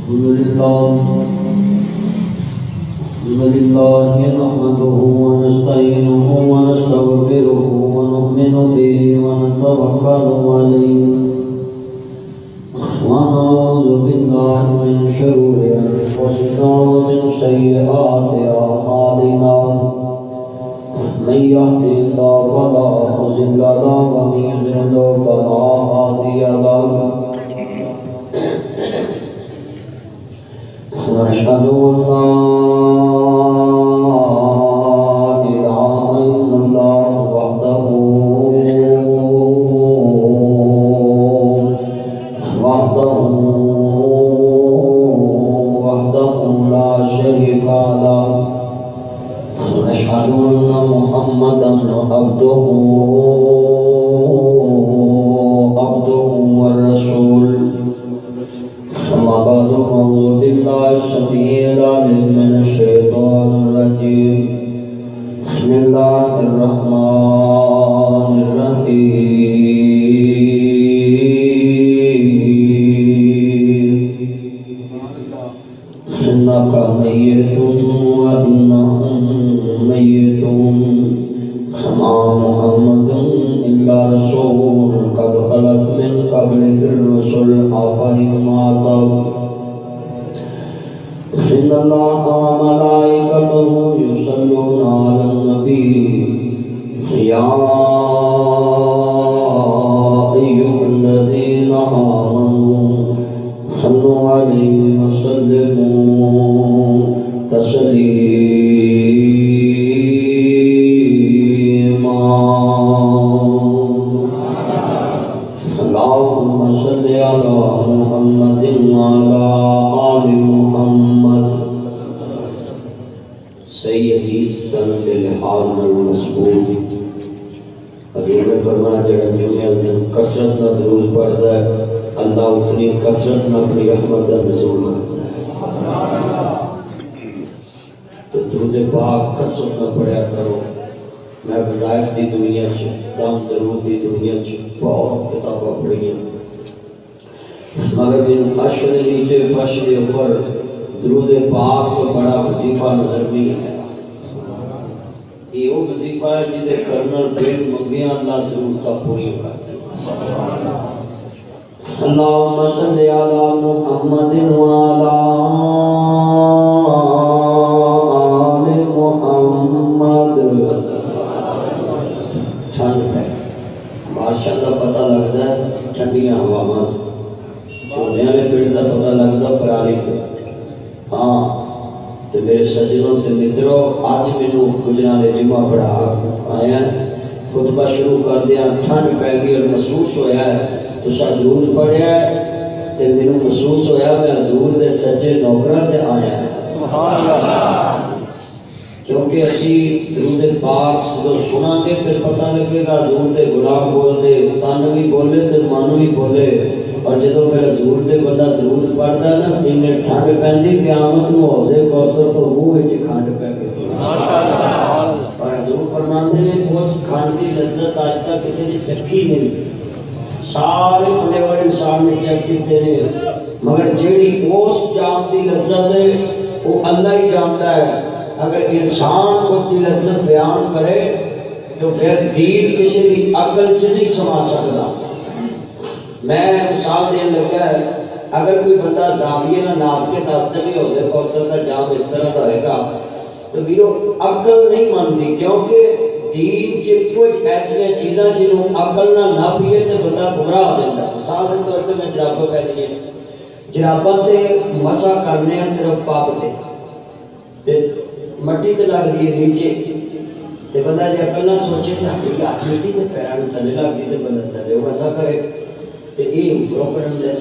الحمد لله نحمده ونستعينه ونستغفره ونؤمن به ونتوكل عليه ونعوذ بالله من شرور أنفسنا ومن سيئات أعمالنا من يهده الله فلا مضل له ومن يضلل فلا هادي له ونشهد أن لا إله إلا الله وحده لا شريك له ونشهد أن محمدا عبده والرسول أما بعد فأعوذ بالله السميع العليم من الشيطان الرجيم بسم الله الرحمن الرحيم إنك ميت وإنهم ميتون وما محمد إلا رسول قد خلت من قبله الرسل أفإن مات إن الله وملائكته يصلون على النبي يا أيها الذين آمنوا صلوا عليه وسلموا تسليما اللهم صل على محمد وعلى آل محمد سیدی سند الحاضر المسعود حضور نے فرمایا جڑا جمعہ دن کثرت نہ درود پڑھتا ہے اللہ اتنی کثرت نہ اپنی رحمت کا نزول کرتا ہے تو درود پاک کثرت نہ پڑھیا کرو میں وظائف دی دنیا چ دم درود دی دنیا چ بہت کتاباں پڑھی ہیں مگر ان عشر نیچے فرش کے اوپر درود پاک تو بڑا وظیفہ نظر نہیں ہے یہ وہ وظیفہ ہے جدے کرنا دل منگیاں اللہ ضرورتاں پوری کرتے اللہم صلی علی محمد وعلی آل محمد ٹھنڈ ہے بادشاہ کا پتہ لگتا ہے ٹھنڈیاں ہواواں چھوٹے والے پیڑ کا پتہ لگتا پرانی تو ہاں تو میرے سجنوں تے متروں آج مینوں گجرانے جمعہ پڑھا آیا خطبہ شروع کر دیا ٹھنڈ پہ گئی اور محسوس ہویا ہے تو درود پڑھیا ہے تے مینوں محسوس ہویا میں حضور دے سچے نوکراں چ آیا ہے سبحان اللہ کیونکہ اسی درود پاک جو سنا کے پھر پتہ لگے گا حضور دے غلام بول دے تن بھی بولے تے من بھی بولے اور جدو پھر حضور دے بندہ درود پڑھدا ہے نا سینے ٹھنڈ پیندی قیامت نو حوض کوثر تو منہ وچ کھنڈ پے گئی ماشاءاللہ اور حضور فرماندے نے اس کھنڈ دی لذت اج تک کسی نے چکھی نہیں سارے فلیور انسان نے چیک کیتے نے مگر جیڑی اس جام دی لذت ہے وہ اللہ ہی جانتا ہے اگر انسان اس کی لذت بیان کرے تو پھر دین کسی بھی عقل چ نہیں سما سکتا میں مثال دین لگا ہے اگر کوئی بندہ زاویے نہ ناپ کے دستے بھی حوض کوثر کا جام اس طرح کا رہے گا تو بیرو عقل نہیں مانتی کیونکہ دین چ کچھ ایسی چیزاں جنہوں عقل نہ ناپیے تو بندہ گمراہ ہو جاتا ہے مثال کے طور پہ میں جرابہ پہنی ہے جرابہ تے مسا کرنے ہیں صرف پاپ تے مٹی تے لگ دی ہے نیچے تے بندہ جے عقل نہ سوچے کہ ہاتھ مٹی تے پیروں تلے لگ دی تے بندہ تلے مسا کرے تے یہ اوپروں کرن دے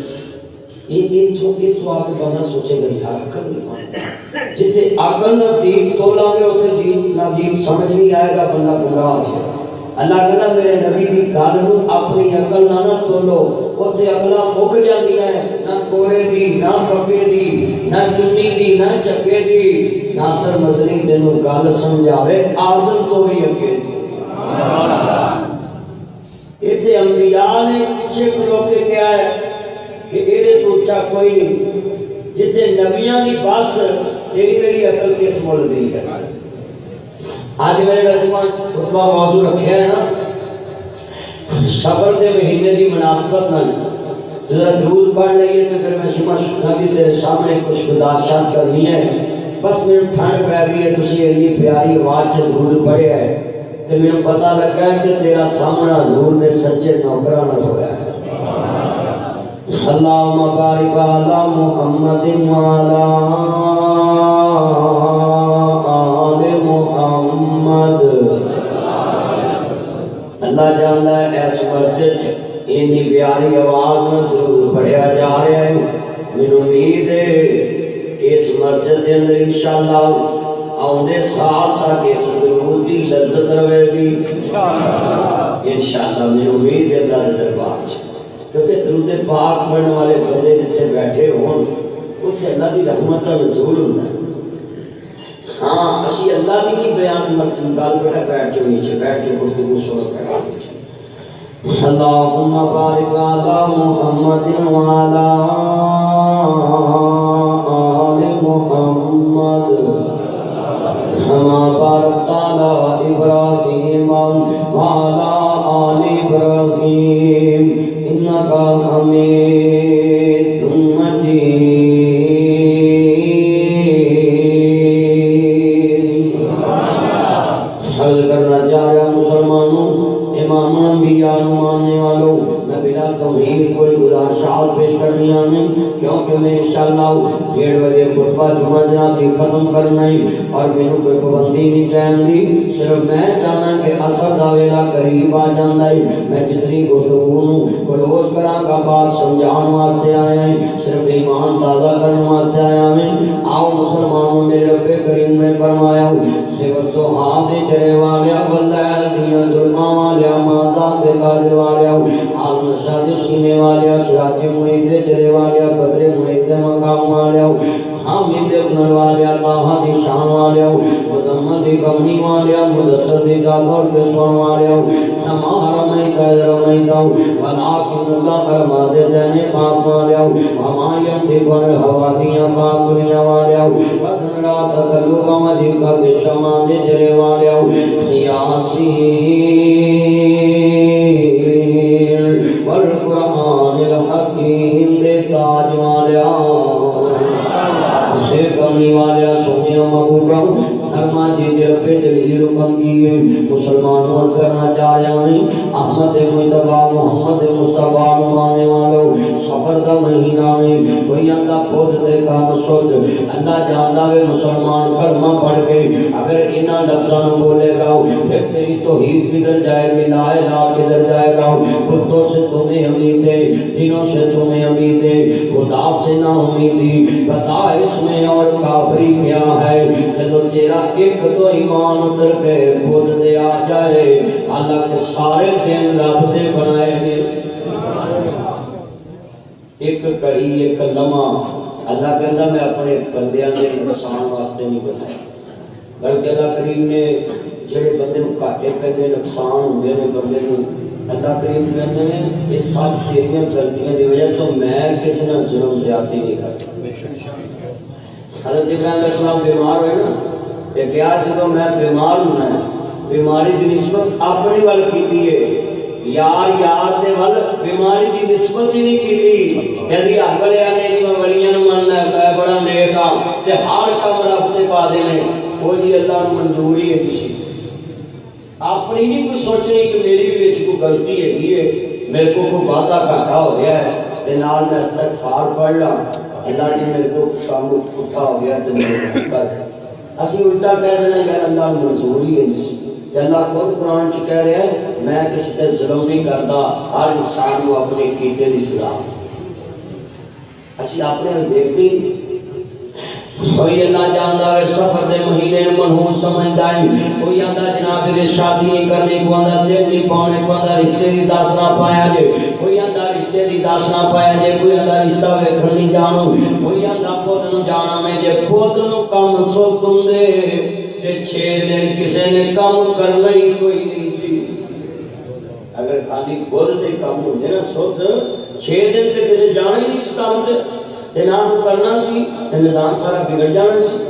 یہ سوال بندہ سوچے گا یار عقل نہیں مانتا جتے عقل نہ دین تولا میں اتنے دین نہ دین سمجھ نہیں آئے گا بندہ گمراہ ہو جائے اللہ کہنا میرے نبی کی گل نو اپنی عقل نہ تولو اتنے عقلاں مک جاندیاں ہیں نہ کورے دی نہ پپے دی نہ چنی دی نہ چکے دی ناصر مدنی تینوں گل سمجھاوے آدم تو بھی اگے دی سبحان اللہ اتنے انبیاء نے پیچھے کھلو کے کیا ہے کہ ایدے تو اچھا کوئی نہیں جتے نبیاں دی بس تیری میری عقل کس مول دی ہے. آج میرے خطبہ موضوع رکھے ہے نا سفر دے مہینے دی مناسبت نال ذرا درود پڑھ لئیے تو پھر میں شمع نبی تیرے سامنے کچھ گزارشات کرنی ہے. بس میرے ٹھنڈ پہ گئی ہے تسی اتنی پیاری آواز سے درود پڑھے ہے تو میرے پتہ لگا ہے کہ تیرا سامنا حضور دے سچے نوکران ہو گیا ہے. اللہم بارک علی محمد وعلی آل محمد. اللہ جانتا ہے اس مسجد اتنی پیاری آواز میں درود پڑھیا جا رہا ہے. میری امید ہے اس مسجد کے اندر انشاءاللہ آؤندے سال تک اس درود کی لذت رہے گی انشاءاللہ. میری امید ہے اللہ کے دربار کیونکہ درود پاک پڑھنے والے بندے جتنے بیٹھے ہون اتنے اللہ کی رحمت کا نزول ہوتا ہے. ہاں اسی اللہ کی نہیں بیان گل بیٹھا بیٹھ کے نیچے بیٹھ کے گفتگو سن بیٹھ. اللہم بارک علی محمد وعلی آل محمد کما بارکت علی ابراہیم وعلی آل ابراہیم انک حمید مجید. عرض کرنا چاہ رہا مسلمانوں امام انبیاء ماننے والوں میں بلا تمہید کوئی گزارشات پیش کرنی آمین کیونکہ میں انشاءاللہ 1:30 بجے خطبہ جمعہ جناتی ختم کرنا ہی اور میں نے کوئی پابندی نہیں ٹائم دی. صرف میں چاہنا کہ اثر دا ویلا قریب آ جاندا ہے. میں جتنی گفتگو کو روز کراں کا بات سمجھان واسطے آیا ہوں صرف ایمان تازہ کرنے واسطے آیا ہوں. آؤ مسلمانوں میرے رب کریم نے فرمایا صحاب دے چرے والیا واللیل دیاں ظلماں والیا مازاد دے قادر والیا عالم شاد سینے والیا سراج منید دے چرے والیا بدر منید دے مقام والیا حامد دے ابن والیا طاہا دی شان والیا مدمد دی کمنی والیا مدسر دی جادور کے سون والیا ہمارا میتا رمیتا ولیکن اللہ کرما دے دینے پاک والیا ہمائیم دی بن حوادیاں پاک دنیا والیا بدن رات تلوگا مجھے کر دے شما دے جرے والیا یاسین والقرآن الحکیم دے تاج والیا سے کرنی والیا سنیا محبوبا فرما جی رب جلیل بندی مسلمان وقت کرنا چاہیا نہیں احمد مجتبہ محمد مصطفیٰ مانے والو سفر کا مہینہ میں کوئی اندہ خود دے کام سوچ اللہ جاندہ وے مسلمان کلمہ پڑھ کے اگر انہاں لفظاں بولے گا پھر تیری توحید کدھر جائے گی لا الہ کدھر جائے گا بتوں سے تمہیں امید ہے جنوں سے تمہیں امید ہے خدا سے نہ امیدی بتا اس میں اور کافری کیا ہے جب تیرا ایک تو ایمان اتر کے خود دے آ جائے اللہ کے سارے دن رب دے بنائے گے. ایک کڑی ایک لمحہ اللہ کہندا میں اپنے بندیاں دے نقصان واسطے نہیں بنایا بلکہ اللہ کریم نے جڑے بندے نوں گھاٹے پیندے نقصان ہوندے نے بندے نوں اللہ کریم کہندے نے یہ سب تیریاں غلطیاں دی وجہ تو میں کسی نال ظلم زیادتی نہیں کرتا. حضرت ابراہیم علیہ السلام بیمار ہوئے نا کہ کیا جب میں بیمار ہوں میں بیماری دی نسبت اپنی وال کیتی ہے یار یار دے وال بیماری دی نسبت ہی نہیں کیتی ایسی اکلے آنے جی میں ولیاں نوں مننا ہے میں بڑا نیک ہاں تے ہر کم رب تے پا دینے وہ جی اللہ نوں منظوری ہے کسی اپنی نہیں کوئی سوچنی کہ میری بھی وچ کوئی غلطی ہے میرے کو کوئی وعدہ گھاٹا ہو گیا ہے تے نال میں استغفار پڑھ لا اللہ جی میرے کو کام اٹھا ہو گیا تو میرے کر اسی الٹا کہہ دینا کہ اللہ منظوری ہے جس کہ اللہ خود قرآن چ کہہ رہا ہے میں کسی تے ظلم نہیں کرتا ہر انسان کو اپنے کیتے دی سزا اسی اپنے دیکھتے کوئی اللہ جاندا ہے سفر دے مہینے منحوس سمجھدا ہے کوئی آندا جناب دے شادی نہیں کرنی کو آندا دل نہیں پانے کو آندا رشتے دی دس نہ پایا جے کوئی آندا رشتے دی دس نہ پایا جے کوئی آندا رشتہ ویکھن نہیں جانو کوئی آندا خود نوں جانا میں جے خود نوں کم سوت ہوندے تے 6 دن کسے نے کام کرنا ہی کوئی نہیں سی اگر خالی خود تے کام ہوندے نا سوت 6 دن تے کسے جانا ہی نہیں سی کام تے تے نہ کرنا سی تے نظام سارا بگڑ جانا سی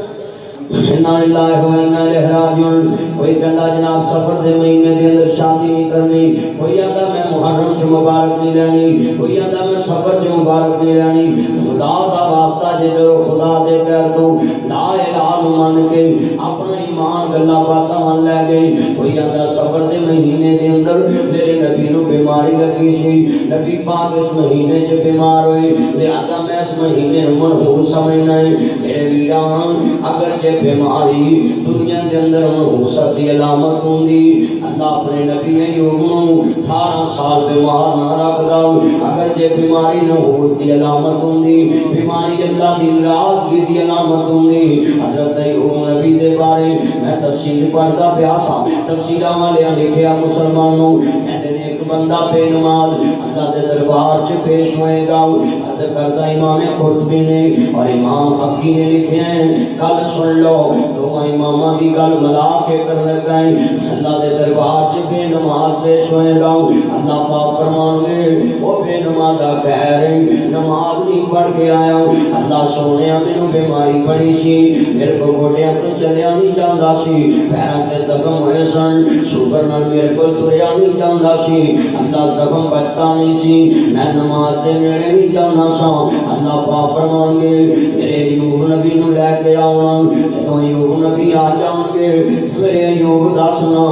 انا للہ و انا الیہ راجعون کوئی کہندا جناب سفر دے مہینے دے اندر شادی نہیں کرنی کوئی آندا میں محرم چ مبارک نہیں لینی کوئی آندا میں سفر چ مبارک نہیں لینی خدا دا واسطہ جے خدا دے کہہ تو لا الہ مان کے اپنا ایمان گلا باتاں من لے گئی کوئی آندا سفر دے مہینے دے اندر میرے نبی نو بیماری لگی سی نبی پاک اس مہینے چ بیمار ہوئے لہذا میں اس مہینے نو منحوس سمجھنا ہے میرے ویران اگر بیماری دنیا کے اندر منحوست کی علامت ہوندی اللہ اپنے نبی ایوب نو 18 سال بیمار نہ رکھدا اگر جے بیماری منحوست کی علامت ہوندی بیماری اللہ دی ناراضگی کی علامت ہوندی حضرت ایوب نبی دے بارے میں تفسیر پڑھدا پیا سا تفسیراں والے لکھیا مسلمانوں کہندے نے ایک بندہ بے نماز اللہ دے دربار چ پیش ہوئے گا عرض کردا امام قرطبی نے اور امام حقی نے لکھے ہیں کل سن لو تو امامہ دی گل ملا کے کر لگا ہے اللہ دے دربار چ بے نماز پیش ہوئے گا اللہ پاک فرمان گے وہ بے نمازا کہہ رہے نماز نہیں پڑھ کے آیا اللہ سونیا مینوں بیماری پڑی سی میرے کو گوڈیاں تو چلیا نہیں جاندا سی پیراں تے زخم ہوئے سن شوگر نال میرے کو تریا نہیں جاندا سی اللہ زخم بچتا نہیں سی میں نماز دے نیڑے نہیں جانا سا اللہ پاک فرمان گے میرے ایوب نبی نو لے کے آؤں جدوں ایوب نبی آ جان گے میرے ایوب دسنا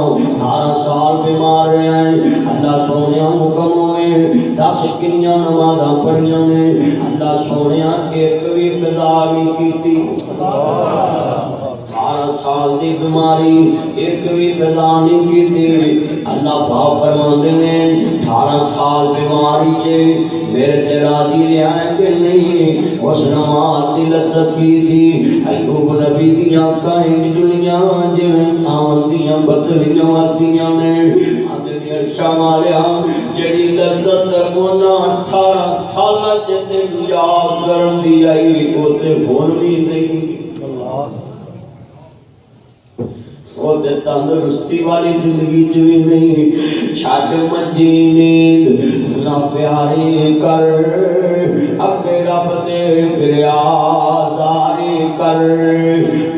18 سال بیمار رہے ہیں اللہ سونیا حکم ہوئے 10 کنیاں نمازاں پڑھیاں نے اللہ سونیا ایک بھی قضا نہیں کیتی 18 سال دی بیماری ایک بھی قضا نہیں کیتی اللہ پاک فرماندے نے 18 سال بیماری چ میرے تے راضی رہیا ہے کہ نہیں اس نماز دی لذت کی سی ایوب نبی دیاں اکھاں جڑیاں جویں ساون دیاں بدلیاں وردیاں نے اندر عرشاں والیا جڑی لذت انہاں 18 سالاں چ تینوں یاد کرن دی آئی او تے ہن وی نہیں وہ تندرستی والی زندگی چ بھی نہیں چھڈ منجی نیند نہ پیاری کر اگے رب دے گریازاری کر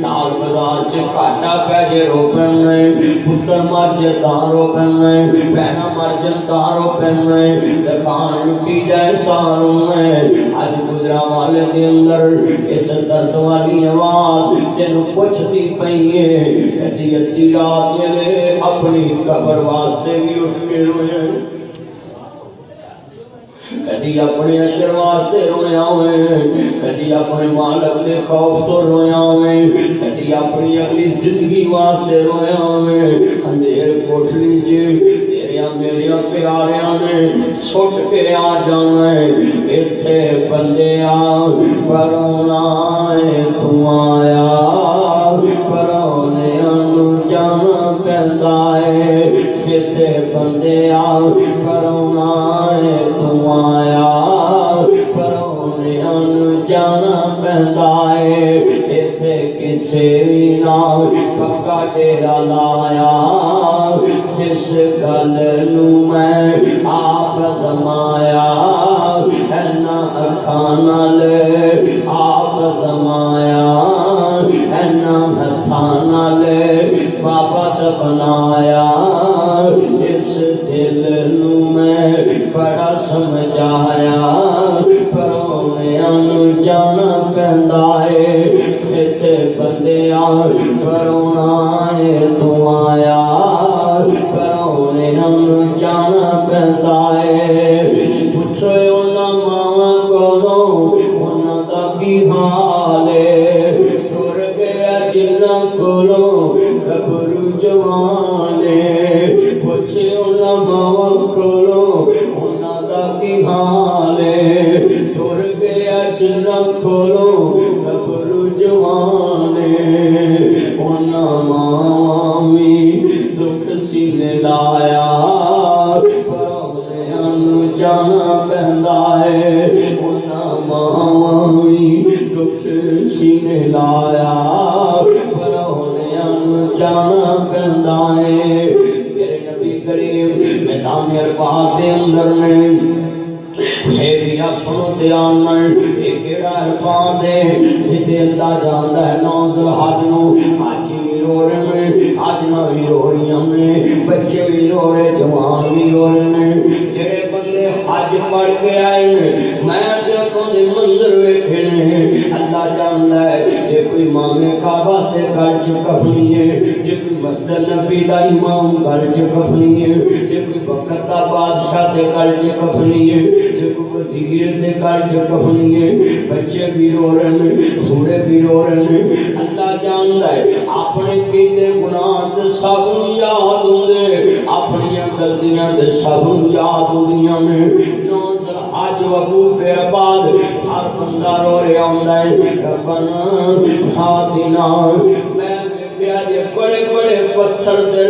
تال بازار چ کاٹا پہ جے روپن پتر مر جے تاں روپن بہنا مر جن تاں روپن دکان لٹی جائے تاں روئیں اج گجرا والے دے اندر اس درد والی آواز تینوں پوچھتی پئی ہے کدی ادھی رات ویلے اپنی قبر واسطے بھی اٹھ کے رویا کدی اپنے اشر واسطے رویا ہوئے کدی اپنے مالک دے خوف تو رویا ہوئے کدی اپنی اگلی زندگی واسطے رویا ہوئے اندھیر کوٹلی چ تیریاں میریاں پیاریاں نے سٹ کے آ جانا ہے ایتھے بندیا پرونا ہے تو آیا پرونے جانا پیندا ہے ایتھے بندیا پرونا ہے تو آیا پرونے جانا پیندا ہے ایتھے کسے بھی نال پکا ڈیرا لایا اس گل نو میں آپ سمایا اینا اکھاں نال آپ سمایا اینا ہتھاں نال بابت بنایا اس دل نو میں بڑا سمجھایا پرونے نو جانا پیندا ہے ایتھے بندیا پرونا ہے تو آیا پرونے نو جانا پیندا ہے پوچھو انہاں ماواں کولوں انہاں دا کی حال ہے ٹر گیا جنہاں کولوں گھبرو جوان پوچھے انہاں ماواں کولوں انہاں دا کی حال ہے ٹر گیا جنہاں کولوں گھبرو جوان انہاں ماواں وی دکھ سینے لایا پرونے نو جانا پیندا ہے انہاں ماواں وی دکھ سینے لایا پرونے نو جانا پیندا ہے میرے نبی کریم میدان عرفات دے اندر نے اے میرا سنو دھیان نال اے کیڑا عرفان دے جتے اللہ جاندا ہے نوز الحج نو حج بھی رو رہے ہیں حاجنا بھی رو رہی ہیں بچے بھی رو رہے جوان بھی رو رہے ہیں جڑے بندے حج پڑھ کے آئے ہیں میں دیکھوں دے منظر ویکھے نے اللہ جاندا ہے جے کوئی امام کعبہ تے گھر چ کفنی ہے جے کوئی مسجد نبی دا امام گھر چ کفنی ہے جے کوئی وقت دا بادشاہ تے گھر چ کفنی ہے جے کوئی وزیر تے گھر چ کفنی ہے بچے بھی رو رہے ہیں بوڑھے بھی رو رہے ہیں اللہ جاندا ہے اپنے کیتے گناہ تے سب یاد ہوندے اپنی غلطیاں تے سب یاد ہوندیاں نے نوز حج وقوف بعد ہر بندہ رو رہا ہوندا ہے ربنا ہاتنا میں کیا جے بڑے بڑے پتھر دے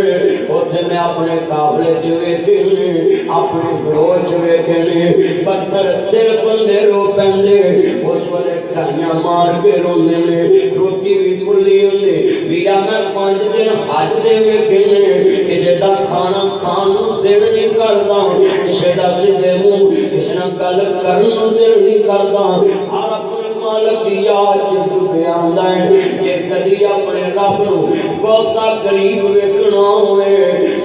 اوتھے میں اپنے قافلے چ ویکھے نے اپنے گروہ چ ویکھے نے پتھر دل بندے رو پیندے اس ویلے ٹائیاں مار کے روندے نے روٹی بھی بھلی ہوندی ویرا میں 5 دن حج دے ویکھے نے کسے دا کھانا کھان نوں دل نہیں کردا کسے دا سیدھے منہ کسے نال گل کرن نوں دل نہیں کردا ہر اپنے مالک دی یاد چ ڈوبیا ہوندا ہے جے کدی اپنے رب نوں بہتا قریب ویکھنا ہوئے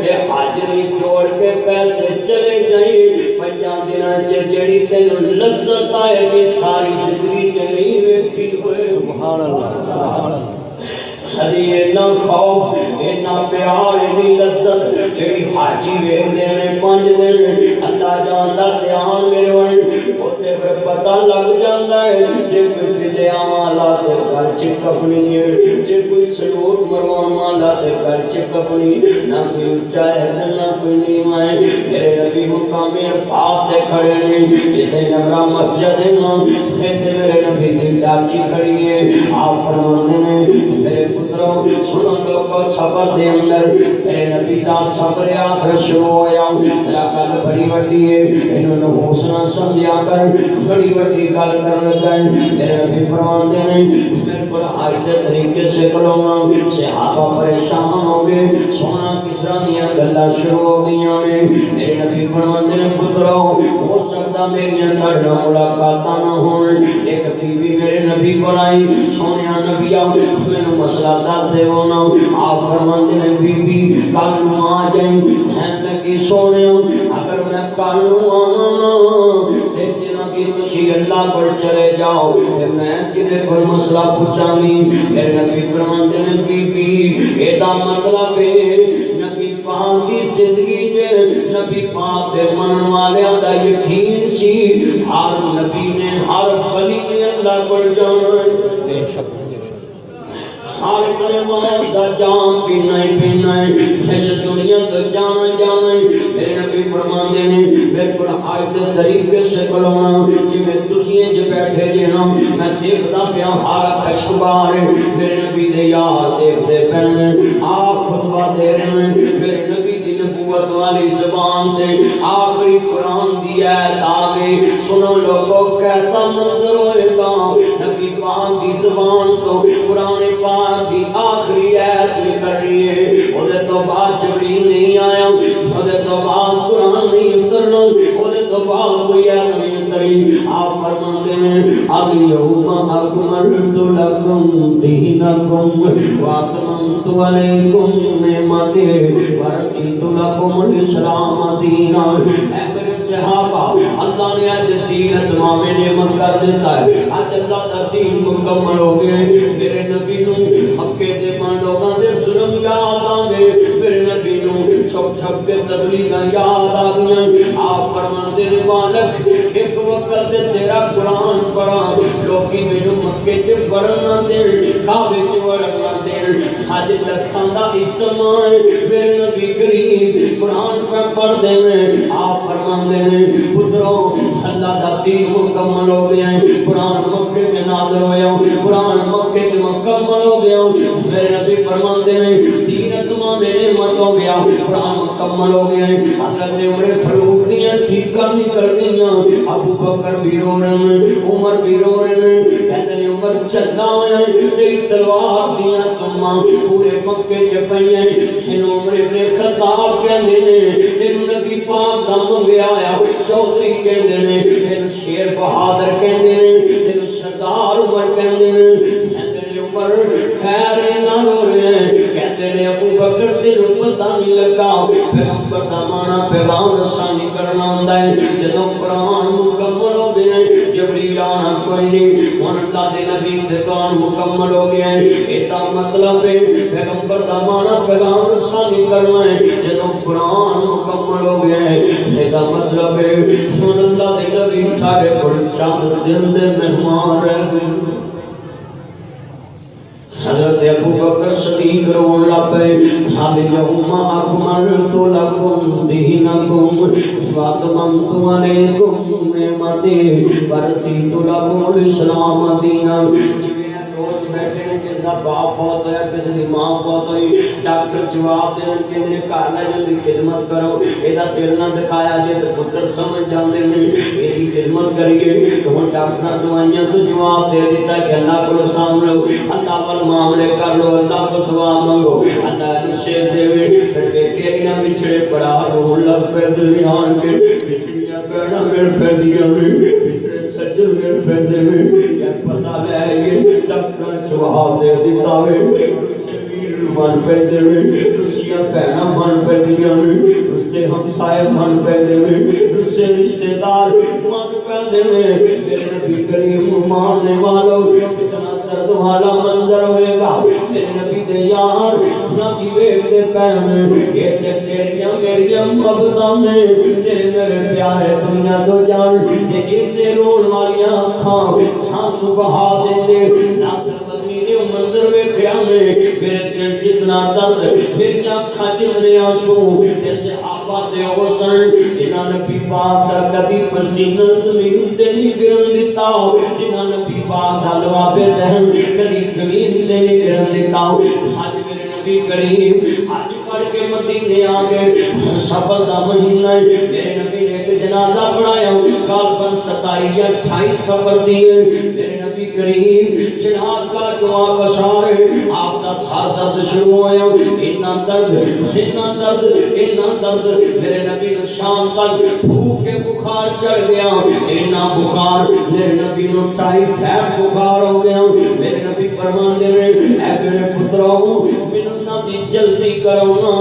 تے حج نہیں چھوڑ کے پیسے چلے جائیں 5 دناں چ جڑی تینوں لذت آئے گی ساری زندگی چ نہیں ویکھی ہوئے سبحان اللہ سبحان اللہ ہری اینا خوف اینا پیار اینی لذت جڑی حاجی ویکھدے نے 5 دن اللہ جاندا دھیان میرے ون اوتے پھر پتہ لگ جاندا ہے جے کوئی بلیاں والا تے گھر چ کفنی ہے جے کوئی سلوٹ مروان والا تے گھر چ کفنی نہ کوئی اونچا ہے نہ کوئی نیواں ہے میرے نبی مقام عرفات تے کھڑے نے جتے نمرا مسجد ہے نا تے میرے نبی دی ڈاچی کھڑی ہے آپ فرماندے نے میرے پترو سنو لوگو سفر دے اندر میرے نبی دا سفر آخر شروع ہویا تیرا گل بڑی وڈی ہے انہوں نے حوصلہ سمجھا کر بڑی وڈی گل کر لگا میرے نبی فرماندے نے میرے کو آج دے طریقے سے کلونا صحابہ پریشان ہو گئے سونا کس طرح دیا گلا شروع ہو گئیاں نے میرے نبی فرماندے نے پترو ہو سکتا میری اندر ملاقاتاں نہ ہون ایک بی بی میرے نبی کو آئی سونیا نبی آؤ میں مسئلہ دس دے ہونا آپ فرماندے نے بی بی کل نو آ جائیں کہن لگی سونے اگر میں کل نو آنا تے جنا کی تسی اللہ پر چلے جاؤ تے میں کدے کوئی مسئلہ پوچھاں گی میرے نبی فرماندے نے بی بی اے دا مطلب ہے نبی پاک دی زندگی چ نبی پاک دے منن والیاں دا یقین سی ہر نبی نے ہر ولی نے اللہ پر جانا بے شک ہر کلمات دا جام پینا ہے اس دنیا تو جانا ہے میرے نبی فرماندے نے بالکل آج دے طریقے سے کلونا جویں تسیں جو بیٹھے جے نا میں دیکھدا پیا ہارا خشکبار میرے نبی دے یار دیکھدے پین آپ خطبہ دے رہے ہیں میرے نبی دی نبوت والی زبان تے آخری قرآن دی آیت آ گئی سنو لوگو کیسا منظر ہوئے گا نبی پاک دی زبان تو قرآن پاک دی آخری آیت نکل رہی ہے اودے تو بعد جبریل نہیں آیا اودے تو بعد قرآن نہیں اترنا اودے تو بعد کوئی آیت نہیں اتری آپ فرماندے ہیں الیوم اکملت لکم دینکم واتممت علیکم نعمتی ورضیت لکم الاسلام دینا اے میرے صحابہ اللہ نے آج دین تمام نعمت کر دیتا ہے آج اللہ دا دین مکمل ہو گئے میرے نبی نو مکے دے لوگاں دے ظلم یاد آ گئے میرے نبی نو چھپ چھپ کے تبلیغاں یاد آ گئیں آپ فرماندے نے مالک ایک وقت تے تیرا قرآن پڑھا لوکی مینوں مکے چ وڑن نہ دین کعبے چ وڑن نہ دین اج لکھاں دا اجتماع میرے نبی کریم قرآن پڑھ دے آپ فرماندے نے پترو اللہ دا دین مکمل ہو گیا ہے قرآن مکے چ نازل ہویا قرآن مکے چ مکمل ہو گیا میرے نبی فرماندے ہیں دین تمام نعمت ہو گیا قرآن مکمل ہو گیا ہے حضرت عمر فاروق دیاں ٹھیکاں نکل گئیاں ابو بکر بھی رو رہے ہیں عمر بھی رو رہے ہیں کہتے ہیں عمر چلنا ہے تیری تلوار دیاں تمام پورے مکے چ پئی ہیں عمر ابن خطاب کہندے فرماندے نے تینوں نبی پاک دا منگیا آیا چودھری کہندے نے تینوں شیر بہادر کہندے نے تینوں سردار عمر کہندے نے کہندے نے عمر خیر نہ رو رہے ہیں کہندے نے ابو بکر تینوں پتہ نہیں لگا پیغمبر دا مانا پیغام رسانی کرنا ہوندا ہے جدوں قرآن مکمل ہو گئے جبریل آنا کوئی نہیں ہن اللہ دے نبی دے قرآن مکمل ہو گئے ایدا مطلب ہے پیغمبر دا مانا پیغام رسانی کرنا ہے جدوں قرآن مکمل ہو گئے ایدا مطلب ہے ہن اللہ دے نبی سارے کول چند دن دے مہمان رہ گئے حضرت ابو بکر صدیق رون لگ پے الیوم اکملت لکم دینکم واتممت علیکم نعمتی ورضیت لکم الاسلام دینا دوست بیٹھے ہیں کس کا باپ فوت ہے کسی کی ماں فوت ہوئی ڈاکٹر جواب دے کہ میرے گھر میں جلدی خدمت کرو یہ دل نہ دکھایا جی تو پتر سمجھ جاندے ہیں یہ خدمت کریے تو ہن ڈاکٹر دعائیاں تو جواب دے دیتا کہ اللہ کو سامنے اللہ پر معاملے کر لو اللہ کو دعا مانگو اللہ نشے دے پھر کہ نہ بچھڑے پڑا رو لگ پہ دلیان کے بچھڑیاں پیڑا میرے پہ دیا بچھڑے سجل میرے پہ دے یا پتہ لے یہ ڈاکٹر جواب دے دیتا ہے اس سے ویر من پہ دے رسیاں پہنا من پہ دیا اس سے ہمسائے من پہ دے اس سے رشتہ دار من پہ دے میرے نبی کریم ماننے والوں کتنا درد والا منظر ہوئے گا میرے نبی دے یار نہ کی ویک دے پہنے یہ تے تیریاں میریاں مبتاں میں تیرے میرے پیارے دنیا تو جان یہ تے رون والیاں کھاں ہاں سبحا دے ناصر مدنی نے منظر ویکھیا میں میرے دل جتنا درد میری آنکھاں چمرے آنسو تے صحابہ تے حسن جنہاں نبی پاک دا کبھی پسینہ زمین تے نہیں گرن دیتا جنہاں نبی پاک دا لوابے دہن کبھی زمین تے نہیں گرن دیتا حج میرے نبی کریم حج پڑھ کے مدینے آ گئے سفر دا مہینہ میرے نبی نے ایک جنازہ پڑھایا کال پر 27 یا 28 سفر دیے میرے نبی کریم جناز کا دعا بشار آپ دا سر درد شروع ہویا اتنا درد میرے نبی نے شام تک بھوک کے بخار چڑھ گیا اتنا بخار میرے نبی نے ٹائیفائڈ بخار ہو گیا میرے نبی فرماندے نے اے میرے پترو مینوں نہ دی جلدی کرو نا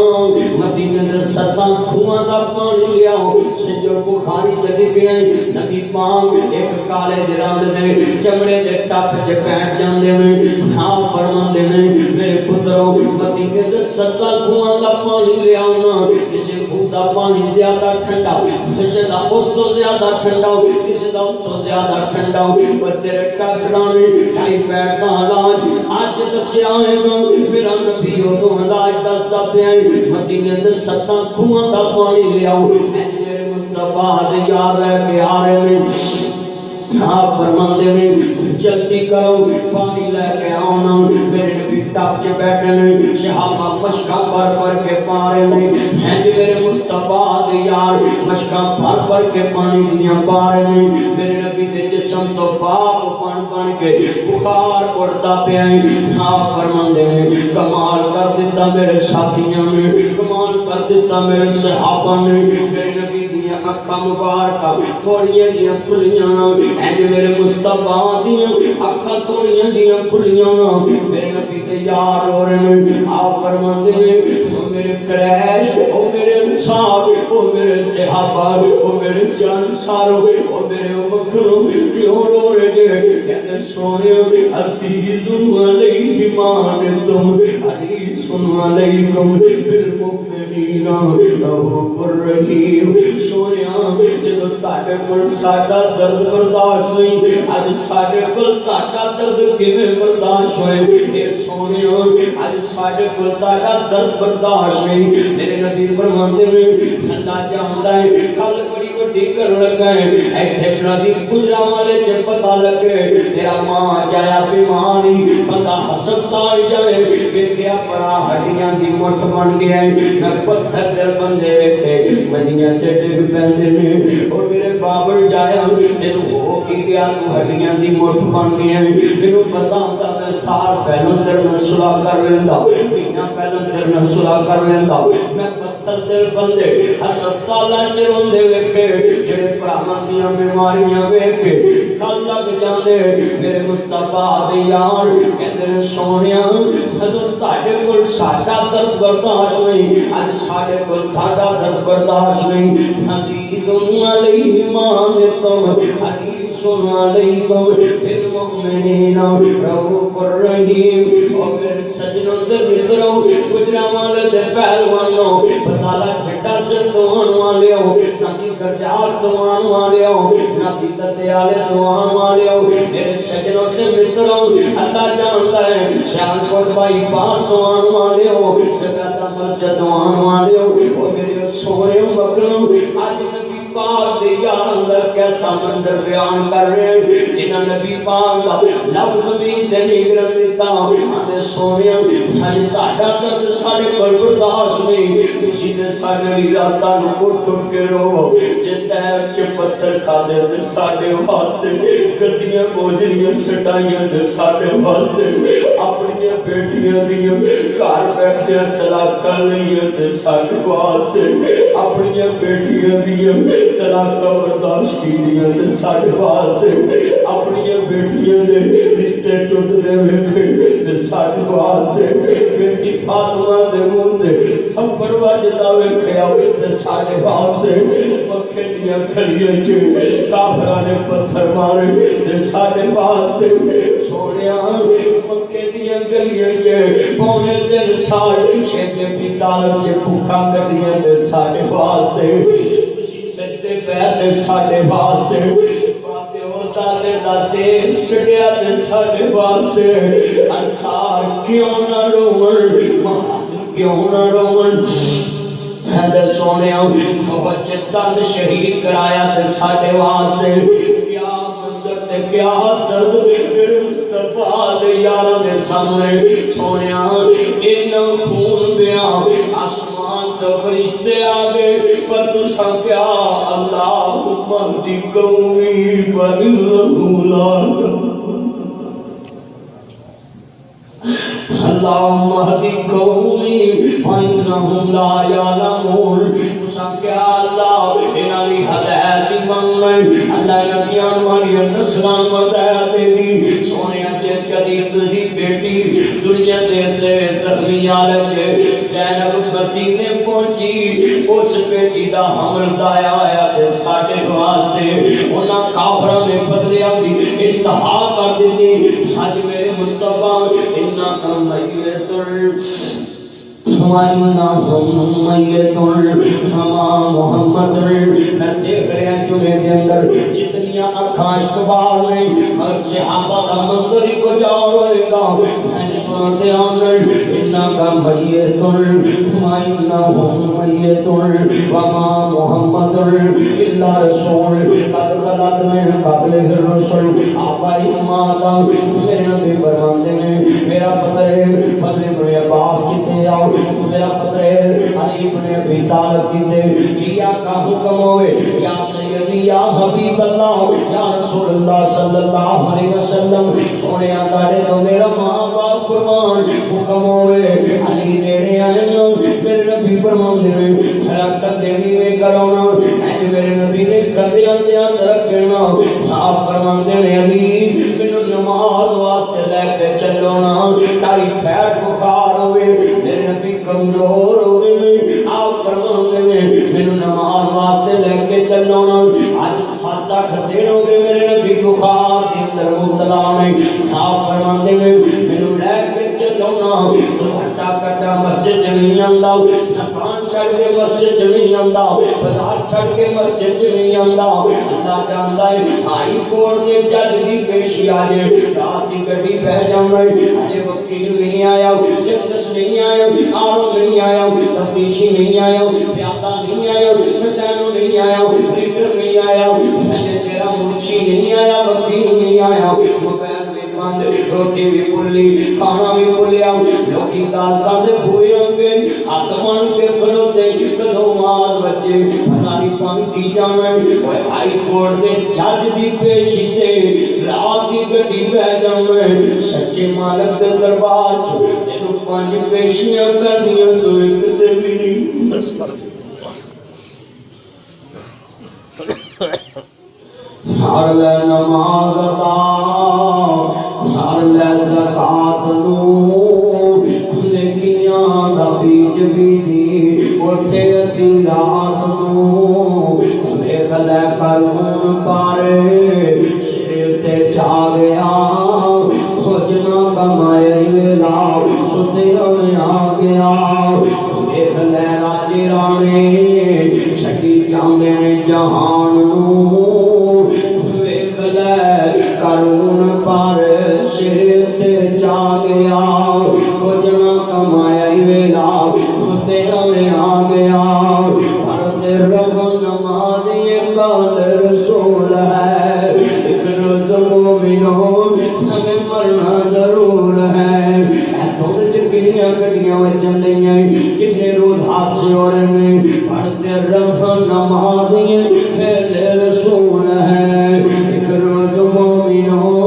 مدینے دے ستا کھواں دا پانی لیاؤ سجو بخاری چلی گئے نبی پاک ایک کالے جرام دے چمڑے دے ٹپ چ بیٹھ جاندے نے ہاں فرماندے نے میرے پترو مدینے دے ستا کھواں دا پانی لیاؤ نا کسی کھو دا پانی زیادہ ٹھنڈا کسی دا اس تو زیادہ ٹھنڈا کسی دا اس تو زیادہ ٹھنڈا پر تیرے ڈاکٹراں نے ٹائیفائڈ دا علاج اج دسیا ہے میرا نبی او علاج دسدا پیا مدینے دے ستا کھواں دا پانی لیاؤ میرے مصطفیٰ دے یار رہ کے آ رہے ہیں آپ فرماندے نے جلدی کرو پانی لے کے آنا میرے نبی ٹپ چ بیٹھے نے صحابہ مشکاں پر کے پارے نے ہیں میرے مصطفیٰ دے یار مشکاں پر کے پانی دیاں پارے نے میرے نبی دے جسم تو پاک بن کے بخار اڑتا پیا آپ فرماندے نے کمال کر دیتا میرے ساتھیاں نے کمال کر دیتا میرے صحابہ نے میرے نبی دیاں اکھاں مبارکاں تھوڑیاں جیاں کھلیاں اے میرے مصطفیٰ دیاں اکھاں تھوڑیاں جیاں کھلیاں میرے نبی دے یار ہو رہے ہیں آپ فرماندے نے او میرے قریش او میرے انصار او میرے صحابہ او میرے جانسار او میرے مکھلو کیوں رو رہے ہیں کہتے سونے عزیز علیہ مان تم حریص علیکم بالمؤمنین رؤوف الرحیم سونے جدو تاڑے کل ساڑا درد برداشت ہوئی آج ساڑے کل تاڑا درد کیویں برداشت ہوئے اے سونے آج ساڑے کل تاڑا درد برداشت ہوئی میرے نبی فرماندے نے اللہ جاندا ہے کل بڑی وڈی کر لگا ہے ایتھے نبی گجرا والے تے پتہ لگے تیرا ماں جایا بیماری بندہ ہسپتال جائے ویکھیا بڑا ہڈیاں دی مٹھ بن گیا میں پتھر دل بندے ویکھے مدیاں تے ڈگ پیندے نے او میرے بابر جایا تینوں ہو کی گیا تو ہڈیاں دی مٹھ بن گیا مینوں پتہ ہوندا میں سال پہلوں تیرے نال صلح کر لیندا مہینہ پہلوں تیرے نال صلح کر لیندا میں پتھر تے بندے ہسپتالاں چ روندے ویکھے جڑے بھراواں دیاں بیماریاں ویکھ کے کل لگ جاندے میرے مصطفیٰ دے یار کہندے سونیا جدوں تہاڈے کول ساڈا درد برداشت نہیں اج ساڈے کول ساڈا درد برداشت نہیں عزیز علیہما تم حریص علیکم بالمؤمنین رؤوف الرحیم او میرے سجنوں تے متروں گجراں والے تے پہلوانوں بتالا جٹا سے توان والیو نبی گرجار توان والیو نبی ددیالے توان والیو میرے سجنوں تے متروں اللہ جاندا ہے شان کوٹ بائی پاس توان والیو سکاتا مسجد توان والیو او میرے سونے بکروں اج نبی پاک دے یار اندر کیسا منظر بیان کر رہے جنہاں نبی پاک دا لفظ زمین تے نگرن دیتا آدھے سونیا اج تہاڈا درد ساڈے کول برداشت نہیں تسی تے ساڈے راتاں نوں اٹھ اٹھ کے رو جے تیر چ پتھر کھادے تے ساڈے واسطے گدیاں گوجریاں سٹائیاں تے ساڈے واسطے اپنی بیٹیاں دیاں گھر بیٹھے طلاقاں لئیاں تے ساڈے واسطے اپنی بیٹیاں دیاں طلاقاں برداشت کیتیاں تے ساڈے واسطے اپنی بیٹیاں دے رشتے ٹوٹ دے ویکھے تے ساڈے واسطے بیٹی فاطمہ دے منہ تے تھپڑ وجدا ویکھیا تے ساڈے واسطے مکھے دیاں کھلیاں چ کافراں نے پتھر مارے تے ساڈے واسطے سونیا مکے دیاں گلیاں چ پونے 3 سال شیخ ابی طالب چ بھوکا کٹیاں تے ساڈے واسطے سجدے پیر تے ساڈے واسطے باپے ہوتا تے دادے سڑیا تے ساڈے واسطے انصار کیوں نہ روون مہاجر کیوں نہ روون حیدر سونیا بچے دند شہید کرایا تے ساڈے واسطے کیا منظر تے کیا درد میرے مصطفیٰ دے یاراں دے سامنے سونیا اینا خون بیا آسمان تو فرشتے آگے پر تسا کیا اللہم اہدی قومی فإنہ لا اللہم اہدی قومی فإنہم لا یعلمون تسا کیا اللہ انہی ہدایت مانگنے اللہ نبیان والی نسلان ہدایت دی سونے جے کدی تجھی بیٹی دنیا دے زخمی عالج زینب مدینے پہنچی اس بیٹی دا حمل ضائع آیا تے ساڈے واسطے انہاں کافراں نے بدلیاں دی انتہا کر دتی اج میرے مصطفیٰ انہاں کا میت وَإِنَّهُمْ مَيِّتُونَ ہما محمد میں دیکھ رہے ہیں جمعے دے اندر جتنیاں اکھاش کبار میں مگر صحابہ کا منظر ہی کو جا رہے گا میں سنتے آمن انہا کا میتون وَإِنَّهُمْ مَيِّتُونَ وَمَا مُحَمَّدٌ إِلَّا رَسُولٌ قَدْ خَلَتْ مِن قَبْلِهِ الرُّسُلُ آبائی ماتا میرے نبی فرماتے ہیں میرا پتر فضل بن عباس کتے آؤ میرا پتر علی بن ابی طالب کتے جیا کا حکم ہوئے یا سیدی یا حبیب اللہ یا رسول اللہ صلی اللہ علیہ وسلم سونے آدھارے تو میرا ماں باپ قربان حکم ہوئے علی میرے آئے میرے نبی فرمان دے حرکت دینی میں کرونا میرے نبی نے کدے اندے اندر رکھنا آپ فرمان دے علی میں نماز واسطے لے کے چلو نا تاری پھیٹ بخار ہوئے میرے نبی کمزور ہوئے آپ فرمان دے میں نماز واسطے لے کے چلو نا آج 7-8 دن ہوئے میرے نبی بخار دے اندر مبتلا میں آپ فرمان دے میں لے کے چلو نا سبھٹا کٹا مسجد نہیں آندا نکان چھڑ کے مسجد نہیں آندا بازار چھڑ کے مسجد نہیں آندا اللہ جاندا ہے ہائی کورٹ دے جج دی پیشی آجے رات دی گڈی بہ جاوے اجے وکیل نہیں آیا جسٹس نہیں آیا آرو نہیں آیا تفتیشی نہیں آیا پیادا نہیں آیا سٹانو نہیں آیا ریٹر نہیں آیا تیرا منشی نہیں آیا وکیل نہیں آیا موبائل میں بند روٹی بھی پلی کھانا بھی پلیا لوکی دالتا سے بھوئے ہونگے آتمان کے کھلوتے کدو ماز بچے پتاری پانتی جانے وہ ہائی کورٹ دے جج دی پیشی تے رات دی گھٹی بہ جانے سچے مالک دے دربار چھو تینو پانچ پیشیاں کردیاں تو ایک تے بھی نہیں ہر لے نماز ادا ہر لے زکات نو لیکیاں دا بیج بیجی اٹھے ادھی رات نو ویکھ لے قانون پارے سر تے چا گیا کچھ نہ کمایا ویلا ستیا میں آ گیا ویکھ لے راجے رانے چھڈی جاندے جہان نو قانون پر سر تے چا گیا کچھ نہ کمایا ویلا تیرا میں آ گیا پڑھتے رب نماز یہ قول رسول ہے ایک روز مومنوں ہمیں مرنا ضرور ہے تو کنیاں گڈیاں وجن دیا کنے روز حادثے ہو رہے ہیں پڑھتے رب نماز یہ فعل رسول ہے ایک روز مومنوں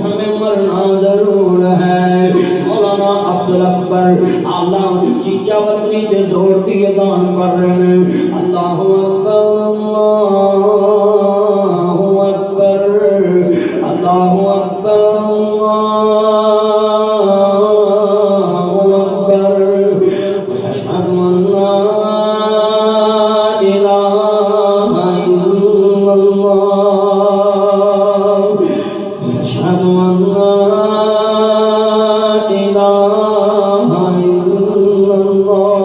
ہمیں مرنا ضرور ہے مولانا عبدالاکبر اللہ چیچا وطنی سے زور دی اذان کر رہے ہیں اللہ اکبر اللہ اکبر اللہ اکبر اشہد ان لا الہ الا اللہ اشہد ان لا الہ الا اللہ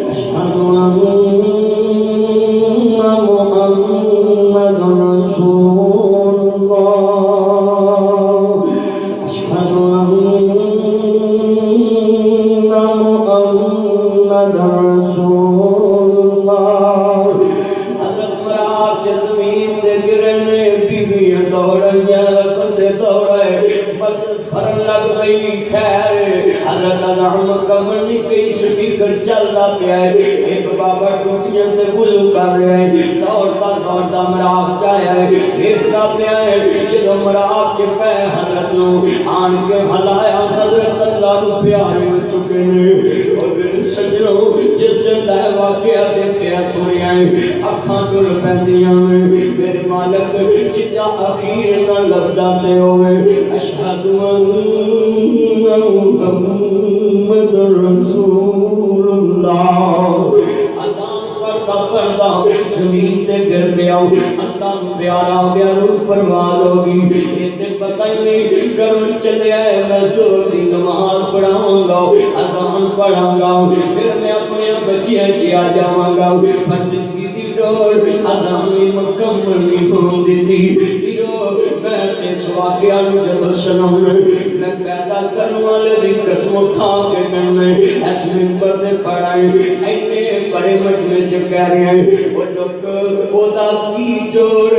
اشہد ان محمد رسول اللہ اشہد ان محمد رسول اللہ حضرت مراد کے زمین دے گرنے بیویاں دوڑیاں بندے دوڑے بس بھرن لگ گئی خیر حضرت اعظم کمرنی کئی سپیکر چلتا پیا ہے ایک بابا ٹوٹیاں تے وضو کر رہے ہیں دوڑتا مراد چایا ہے دیکھتا پیا ہے چلو مراد کے پہ حضرت نو آن کے ہلایا حضرت اللہ نو پیارے ہو چکے ہیں اور پھر سجنوں جس دن دا واقعہ دیکھیا سنیا ہے اکھاں ٹر پیندیاں میں میرے مالک جدا اخیر نہ لفظاتے ہوئے اشہد ان محمد رسول اللہ پڑھتا زمین تے گر گیا اللہ پیارا گیا روح پرواز ہوگی یہ تے پتہ ہی نہیں کروں چلے آئے میں زور دی نماز پڑھاؤں گا اذان پڑھاؤں گا پھر میں اپنے بچیاں چیا جاؤں گا پر زندگی دی ڈور اذان مکمل نہیں ہوں دیتی میں اس واقعہ نو جب سنوں میں پیدا کرنے والے دی قسم کھا کے کرنے اس منبر تے کھڑائیں اینے بڑے مجمع چ کہہ رہے ہیں وہ لوگ خدا کی جوڑ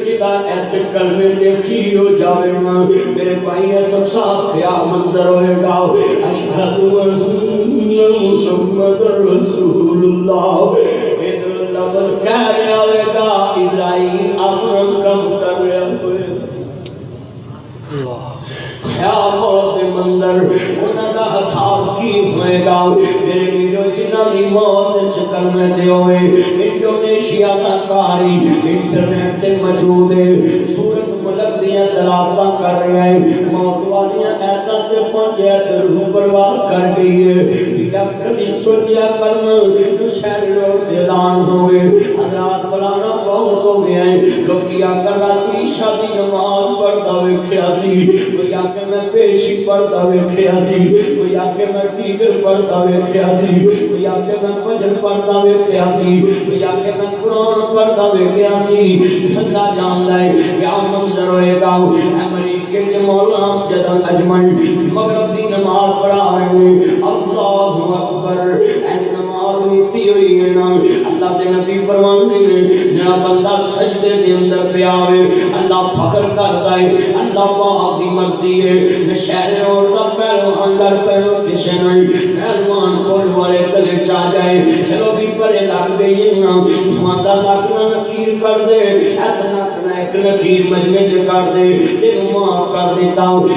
جدا ایسے کلمے دیکھی ہو جاوے نا میرے بھائی ایسا صاف کیا منظر ہوئے گا اشہد ان محمد رسول اللہ ادھر لفظ کہہ رہا ہوئے گا اسرائیل اپنا کم کر رہا ہوئے کیا موت منظر انہاں دا حساب کی ہوئے گا میرے میرو جنہ دی موت اس کلمے دے ہوئے انڈونیشیا دا کاری انٹرنیٹ تے موجود ہے سورت ملک دیاں دلالتاں کر رہے ہیں موت والیاں ایتاں تے پہنچے تے روح پرواز کر گئی ہے یا کدی سوچیا کلمہ شہر روڈ دے اعلان ہوئے حضرات بلانا بہت ہو گیا ہے لوگ کیا کر راتی شادی نماز پڑھتا ویکھیا سی کوئی آکے میں پیشی پڑھتا ویکھیا سی کوئی آکے میں ٹیگر پڑھتا ویکھیا سی کوئی آکے میں فجر پڑھتا ویکھیا سی کوئی آکے میں قرآن پڑھتا ویکھیا سی بندہ جان لائے کیا منظر ہوئے گا امریکہ چ مولانا جدن اجمل مغرب دی نماز پڑھا رہے ہیں اللہ اکبر این نماز ہوئی ہوئی ہے نا اللہ دے نبی فرماندے نے جڑا بندہ سجدے دے اندر پہ آوے اللہ فخر کرتا ہے اللہ پاک دی مرضی ہے نشہر اور دا پہلوان لڑ کرو کسے نہیں پہلوان کھول والے گلے چا جائے چلو بھی پرے لگ گئی ہے نا ماتا لکنا نکیر کر دے ایسا نکنا ایک نکیر مجمع چ کر دے تینوں معاف کر دیتا ہوں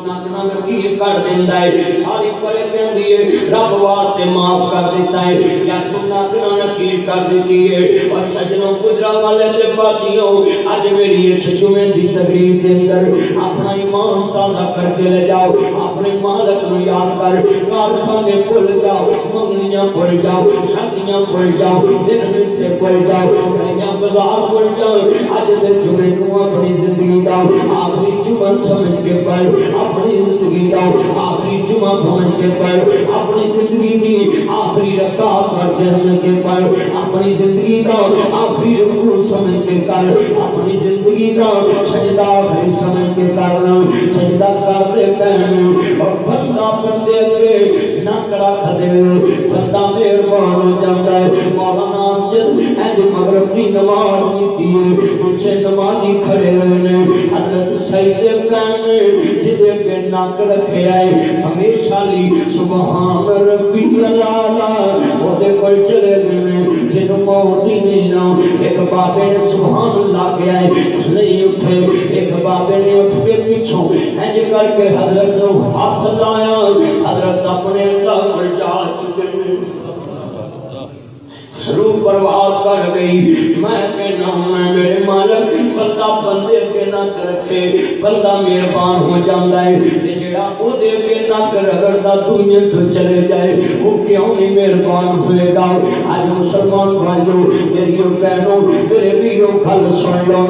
نکنا نکیر کٹ دیندا ہے ساری پرے پیندی ہے رب واسطے معاف کر دیتا ہے یا گناہ گناہ نکیر کر دیتی ہے اور سجنوں گجرا والے دے پاسیوں اج میری اس جمعے دی تقریر کے اندر اپنا ایمان تازہ کر کے لے جاؤ اپنے مالک نو یاد کر کارخانے بھول جاؤ منگنیاں بھول جاؤ شادیاں بھول جاؤ دن میٹھے بھول جاؤ گھریاں بازار بھول جاؤ اج دے جمعے نو اپنی زندگی دا آخری جمعہ سمجھ کے پڑھ اپنی زندگی دا آخری جمعہ سمجھ کے پڑھ اپنی زندگی دی آخری رکعت سمجھ کے پڑھ اپنی زندگی دا آخری رکوع سمجھ کے کر اپنی زندگی دا سجدہ آخری سمجھ کے کرنا سجدہ کرتے پہنے اور بندہ بندے کے نکڑا کھدے بندہ مہربان ہو جاتا ہے مولانا امجد اج مغرب کی نماز نیتی ہے پیچھے نمازی کھڑے ہوئے حضرت سید کہنے جدے کے نک رکھے آئے ہمیشہ لی سبحان ربی العالی وہ دے کوئی چلے گئے جنہوں موت ہی نہیں نہ ایک بابے نے سبحان اللہ کیا ہے نہیں اٹھے ایک بابے نے اٹھ کے پیچھوں اینج کر کے حضرت نے ہاتھ لایا حضرت اپنے اللہ پر جا چکے روح پرواز کر گئی میں کہنا ہوں میں میرے مالک بندہ بندے کے نک رکھے بندہ مہربان ہو جاتا ہے جڑا او دے کے نک رگڑتا دنیا تو چلے جائے وہ کیوں نہیں مہربان ہوئے گا آج مسلمان بھائیوں میری بہنوں میرے ویروں کھل سن لو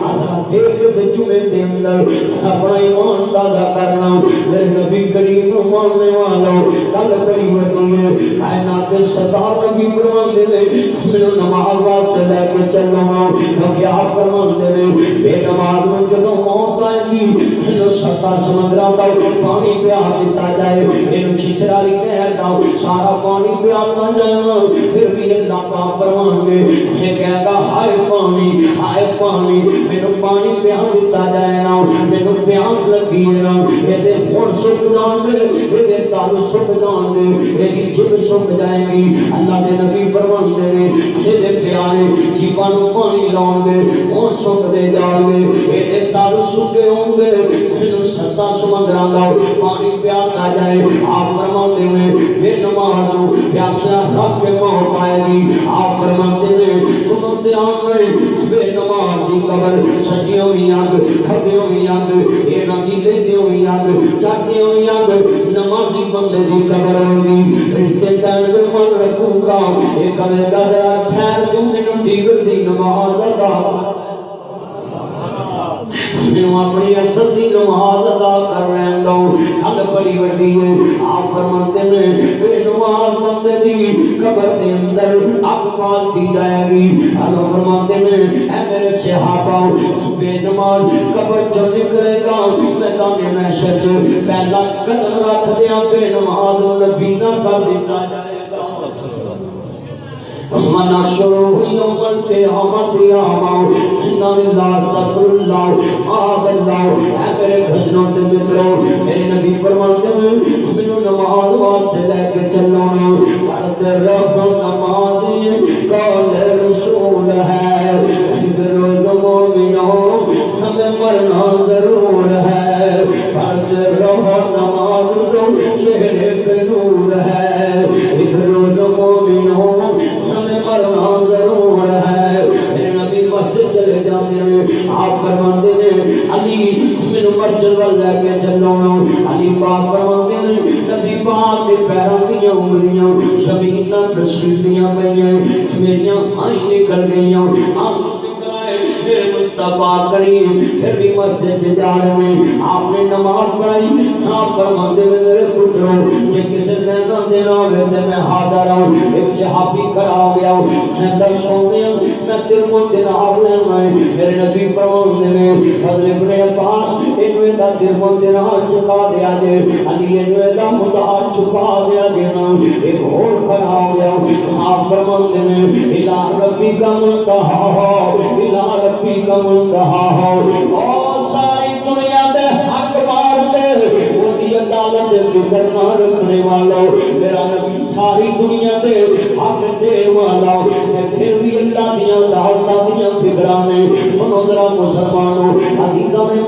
حضرت دیکھ سے جمعے دے اندر اپنا ایمان تازہ کرنا میرے نبی کریم کو ماننے والوں کل بڑی وڈی ہے کائنات کے سردار نبی فرمان دے میرے نماز واسطے لے کے چلنا تو کیا فرمان دے بے نماز میں جدوں موت آئے گی میرے ستا سمندراں دا پانی پیا دیتا جائے میرے چھچرالی نہر دا سارا پانی پیا جائے پھر بھی اللہ پاک فرمان دے یہ کہے گا ہائے پانی میرے پانی پیا دیتا جائے نا میرے پیاس لگی ہے نا یہ دے ہون سکھ جان دے یہ دے تالو سکھ جان دے یہ دی جب سکھ جائے گی اللہ دے نبی فرمان دے یہ دے پیارے جیبان پانی لاؤں گے ہون سکھ دے جان گے یہ دے تالو سکھے ہوں گے پھر ستا سمندران دا پانی پیاتا جائے آپ فرمان دے بے نماز نو پیاسا رکھ کے موت آئے گی آپ فرمان دے سنتے آن گئے بے نماز دی قبر سجیوں بھی آگ کھبیوں بھی آگ اینا دی لیدیوں بھی آگ چاٹیوں بھی آگ نمازی بندے دی قبر ہوگی رشتے کہنے میں من رکھوں گا ایک کلے گا ذرا ٹھہر تم نے دیگر دی نماز ادا میں اپنی اصل دی نماز ادا کر رہے ہوں حد بڑی وڈی ہے آپ فرماتے ہیں بے نماز بندے دی قبر دے اندر اگ بالتی جائے گی اللہ فرماتے ہیں اے میرے صحابہ بے نماز قبر جو نکلے گا میدان محشر پہلا قدم رکھ دیا بے نماز نبی نہ کر دیتا جائے گا مناشرو یوم القیامت یاما انا للہ استغفر اللہ آب اللہ اے میرے بھجنوں تے متروں میرے نبی فرماتے ہیں مینوں نماز واسطے لے کے چلو پڑھتے رہو نماز قول رسول ہے روز مومنوں ہمیں مرنا ضرور ہے پڑھتے رہو نماز تو چہرے پہ نور ہے روز مومنوں مرنا ضرور ہے میرے نبی مسجد چلے جاتے ہیں آپ فرماتے ہیں علی میرے مسجد وال لے کے چلو علی پاک فرماتے ہیں نبی پاک کے پیروں کی انگلیاں زمین نہ گھسیٹیاں پئیاں میریاں آئیں نکل گئیاں آنسو میرے مصطفیٰ کریم پھر بھی مسجد جا رہے ہیں آپ نے نماز پڑھائی آپ فرماتے ہیں میرے پتروں کہ کسی لینا دینا ہوئے تھے میں حاضر ہوں ایک صحابی کھڑا ہو گیا ہوں میں در سونے ہوں میں تیرے کو جناب لینا ہے میرے نبی فرماتے ہیں فضل ابن عباس انوے دا تیرے کو جناب چکا دیا جے علی انوے دا مدار چکا دیا جے ایک اور کھڑا ہو گیا ہوں آپ فرماتے ہیں الہ ربی کا منتہا الہ ربی کا منتہا ہو اور ساری دنیا دے حق بار دے وہ دی عدالت کی کرنا رکھنے والا میرا نبی ساری دنیا دے حق دے والا پھر بھی اللہ دیاں دعوتاں دیاں فکراں میں سنو ذرا مسلمانوں عزیزاں میں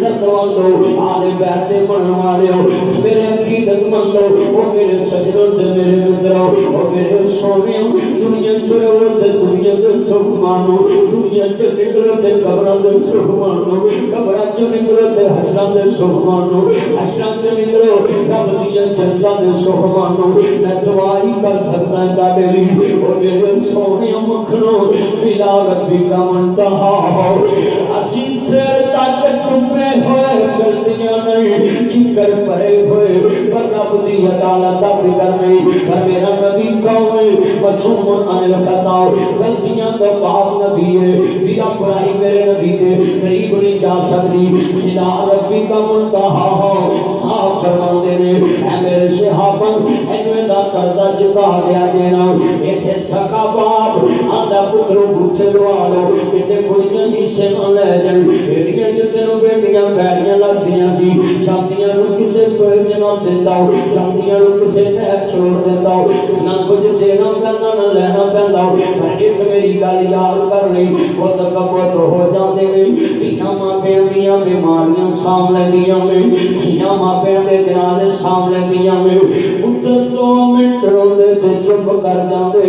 دردوندو آل بیت منوالیو میرے عقیدت مندو او میرے سجنوں تے میرے مدرو او میرے سونیوں دنیا چلو تے دنیا دے سکھ مانو دنیا چ نکلو تے قبراں دے سکھ مانو قبراں چ نکلو تے حشراں دے سکھ مانو حشراں چ نکلو رب دیاں جنتاں دے سکھ مانو میں دعائی کر سکتا ہے تاڑے لی او میرے سونیوں مکھنو ملا ربی کا منتہا ہو اسی سیر تک ٹپے ہوئے غلطیاں نہیں چکر پڑے ہوئے پر رب دی عدالت دا فکر نہیں پر میرا نبی کون ہے معصوم عن الخطا غلطیاں تو پاک نبی ہے میرا برائی میرے نبی کے قریب نہیں جا سکتی خدا ربی کا منتہا ہو آپ فرماندے نے اے میرے صحابہ اینویں دا قرضہ چکا دیا دینا ایتھے سکا باپ آندا پترو بوٹھے لوا لو ایتھے کڑیاں حصے نہ لے جان ایڈیاں جتنوں بیٹیاں پیریاں لگدیاں سی شادیاں نو کسے پوچھ نہ دیندا شادیاں نو کسے نہ چھوڑ دیندا نہ کچھ دینا پیندا نہ لینا پیندا پر ایک میری گل یاد کر لئی بہت کبوت ہو جاندے نے دھیاں ماپیاں دیاں بیماریاں سام لیندیاں نے دھیاں ماپیاں دے جنازے سام لیندیاں نے پتر 2 منٹ روندے تے چپ کر جاندے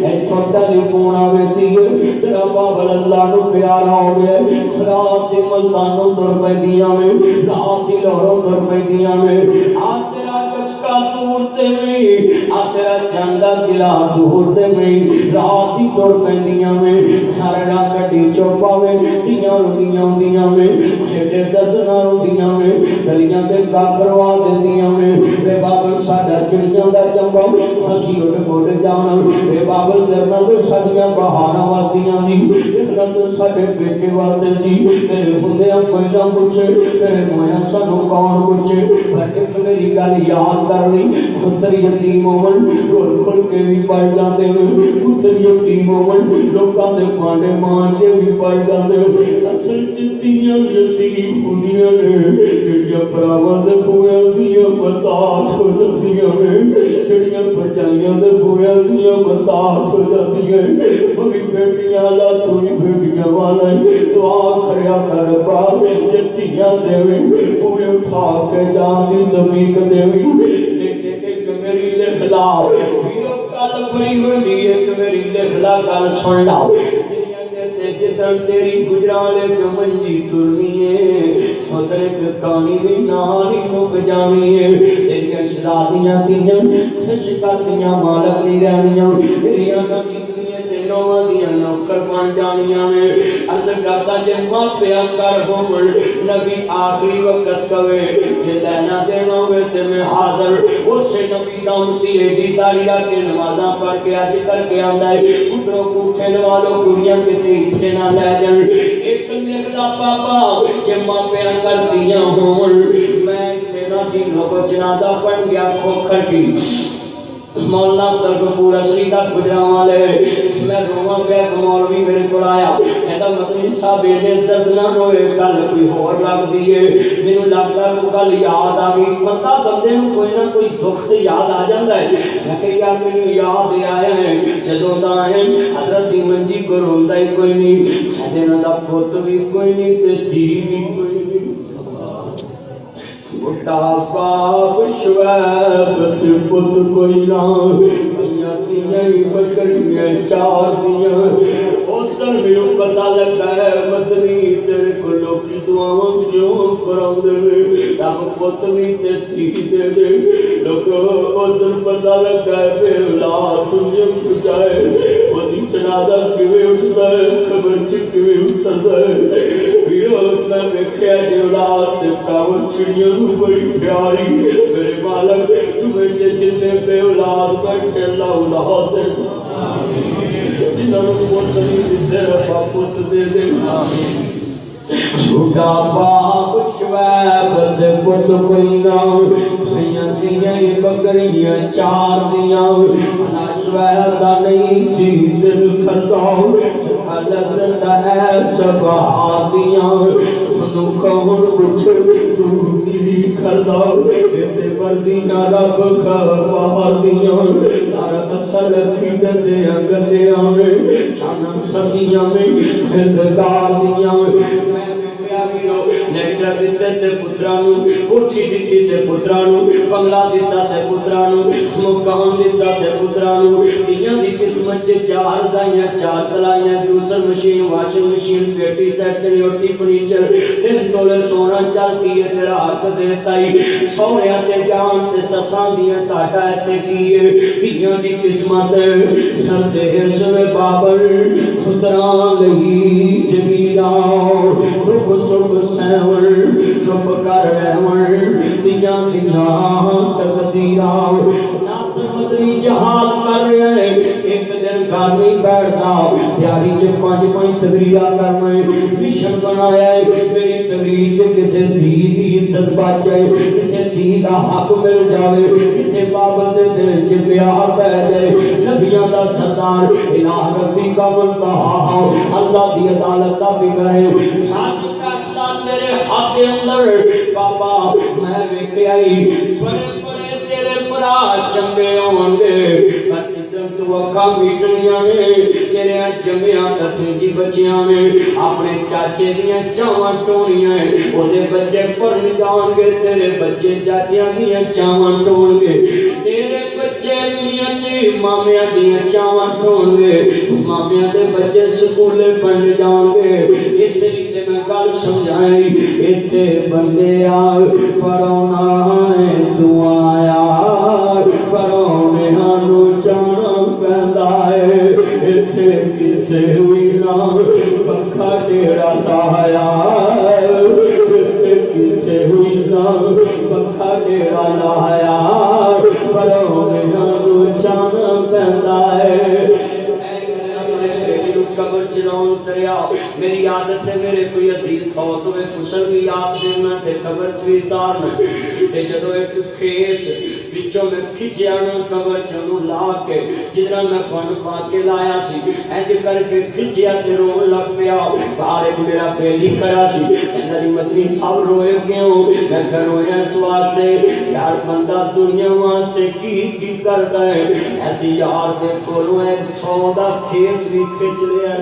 اے چھوٹا جی فون آوے تی تیرا بابل اللہ نو پیارا ہو گیا رات دی ملتانوں تر پیندیاں نے رات دی لہروں تر پیندیاں نے آ تیرا کسکا دور تے میں آ تیرا چندا دلا دور تے میں رات دی تر پیندیاں نے ہر را کڈی چوپاوے تیاں روندیاں ہوندیاں نے ایڈے درد نہ روندیاں نے گلیاں دے کاکروا دیندیاں نے اے بابل ساڈا چڑیاں دا چمبا اسی اڑ اڑ جانا اے بابل درنا تے ساڈیاں بہاراں وردیاں دی اتنا تے ساڈے بیٹے وردے سی تیرے ہوندیاں پہلاں پوچھے تیرے مویا سانو کون پوچھے پر ایک میری گل یاد کر لئی پتر یتیم مومن رول کھل کے بھی پڑ جاندے نے پتر یتیم مومن لوکاں دے پانڈے مان کے بھی پڑ جاندے اصل چتیاں یتیم ہوندیاں نے جڑیاں پراواں دے بویاں دیاں برداشت ہو جاندیاں نے جڑیاں پرجائیاں دے بویاں دیاں برداشت ہو جاندیاں مگر بیٹیاں لا سوئی بیٹیاں والا دعا کریا کر باپ جتیاں دیویں بوے اٹھا کے جان دی تبیق دیویں لیکن ایک میری لکھلا میرو کل پڑی ہوئی ایک میری لکھلا کل سن لاؤ جتن تیری گجرانے جو منجی ترنی ہے سوترے پہ کانی بھی ناری مک جانی ہے تیریاں شرادیاں تیاں خشکاتیاں مالک نہیں رہنیاں تیریاں نبیتیاں جنوہ دیاں نوکر بن جانیاں میں عرض کرتا جن ماں پیان کر ہومن نبی آخری وقت کوئے جے لینا دینا ہوئے تے میں حاضر اسے نبی دامتی ہے جی داری رکھے نمازاں پڑھ کے آج کر کے آندہ ہے کتروں کو کھلوالوں کڑیاں کے تے حصے نہ لے جن ایک نگلا پاپا جے ماں پیان کر دیاں ہومن میں تینا جی لوگو جنازہ پڑھ گیا کھوکھر کی مولا تک پورا سریدہ گجران والے میں روما گیا کہ مولوی میرے کو آیا کہتا مدنی صاحب یہ درد نہ روئے کل کوئی اور لگ دیئے میں لگتا ہے کل یاد آگئی پتہ بندے میں کوئی نہ کوئی دکھ سے یاد آ جاتا ہے میں کہ یار میں یاد آیا ہے جدوں دا ہے حضرت دی منجی کو روندہ ہی کوئی نہیں دینا دا پوت بھی کوئی نہیں تے جی بھی کوئی نہیں اٹھاپا شویبت پت کوئی نہ میاں تیاں بکریاں چار دیاں اوتر میرے پتہ لگا ہے مدنی تیرے کو لوکی دعاواں کیوں کراندے رب پت نہیں تے تھی دے دے لوگ اوتر پتہ لگا ہے بے اولاد تجھے پجائے ودی جنازہ کیویں اٹھدا ہے خبر چ کیویں اٹھدا ہے ویرو میں ویکھیا جے اولاد تے کاور چڑیاں بڑی پیاری میرے مالک تمہیں جتنے بے اولاد بیٹھے اللہ اولاد دے جنہوں نے پوت نہیں دے رفا پوت دے دے بڑھا باپ شویب تے پوت کوئی نہ میاں دیاں بکریاں چار دیاں انا شویب دا نہیں سی دل کھلتا خلد دا ہے سب آدیاں منو کون کچھ تو کی کھلدا تے مرضی نہ رب کا باہر دیاں تار اصل کی دے گدیاں شان سبیاں میں ہندگار دیاں میں کیا گیرو نیٹ ٹریکٹر دیتے تے پتراں نوں، کوٹھی دتی تے پتراں نوں، بنگلہ دیتا تے پتراں نوں، مکان دیتا تے پتراں نوں، تیاں دی قسمت چ چار دائیاں چار تلائیاں، جوسر مشین، واشنگ مشین، پیٹی سیٹ، چنیوٹی فرنیچر، 3 تولے سونا چلتی ہے تیرا حق دیتا ہی، سوریاں تے جان تے سساں دیاں تاٹا تے کیے، تیاں دی قسمت کرتے سوے بابر پتراں لئی جمیراؤ، رب سب سیور چپ کر رہون، تیاں دیاں تقدیراؤ، ناصر مدنی جہاد کر رہے ہیں، ایک دن گھر نہیں بیٹھتا، دیاری چ 5 تقریرا کرنا ہے، مشن بنایا ہے، میری تقریر چ کسے دھی دی عزت بچ جائے، کسے دھی دا حق مل جائے، کسے بابر دے دل چ پیار پہ جائے، نبیاں دا سردار الہ ربی کا منتہا، اللہ دی عدالت دا فکر ہے، حج کا اسلام تیرے حق دے اندر بابا میں ویکھیا ہی بڑے بڑے تیرے برا چنگے ہون گے، تو اکھاں میٹنیاں نے تیرے جمیاں تتنجی بچیاں نے اپنے چاچے دیاں چاواں ٹونیاں او دے بچے پڑھن جان گے، تیرے بچے چاچیاں دیاں چاواں ٹون گے، تیرے بچے میاں جی مامیاں دیاں چاواں ٹون گے، مامیاں دے بچے سکولے پڑھن جان گے، اس لیے میں گل سمجھائی ایتھے بندے آ پرونا ہے تو آیا پرونے ہانو جانا پہندا ہے، ایتھے کسے ہوئی نا پکھا ڈیرا لایا، ایتھے کسے ہوئی نا پکھا ڈیرا لایا، پرونے ہانو جانا پہندا ہے، قبر چلاؤں دریا میری عادت ہے، میرے کوئی عزیز فوت ہوئے خوشل بھی یاد دینا تے قبر چوی تارنا تے جدو ایک کھیس بچوں میں کھچیاں قبر چلو لا کے جدرا میں کون پا کے لایا سی ایج کر کے کھچیا تے رون لگ پیا، باہر ایک میرا بیلی کھڑا سی کہنا دی مدنی سب روئے کیوں، میں کہ رویا اس واسطے یار بندہ دنیا واسطے کی کرتا ہے، ایسی یار دے کولوں ایک 100 دا کھیس بھی کھچ لیا،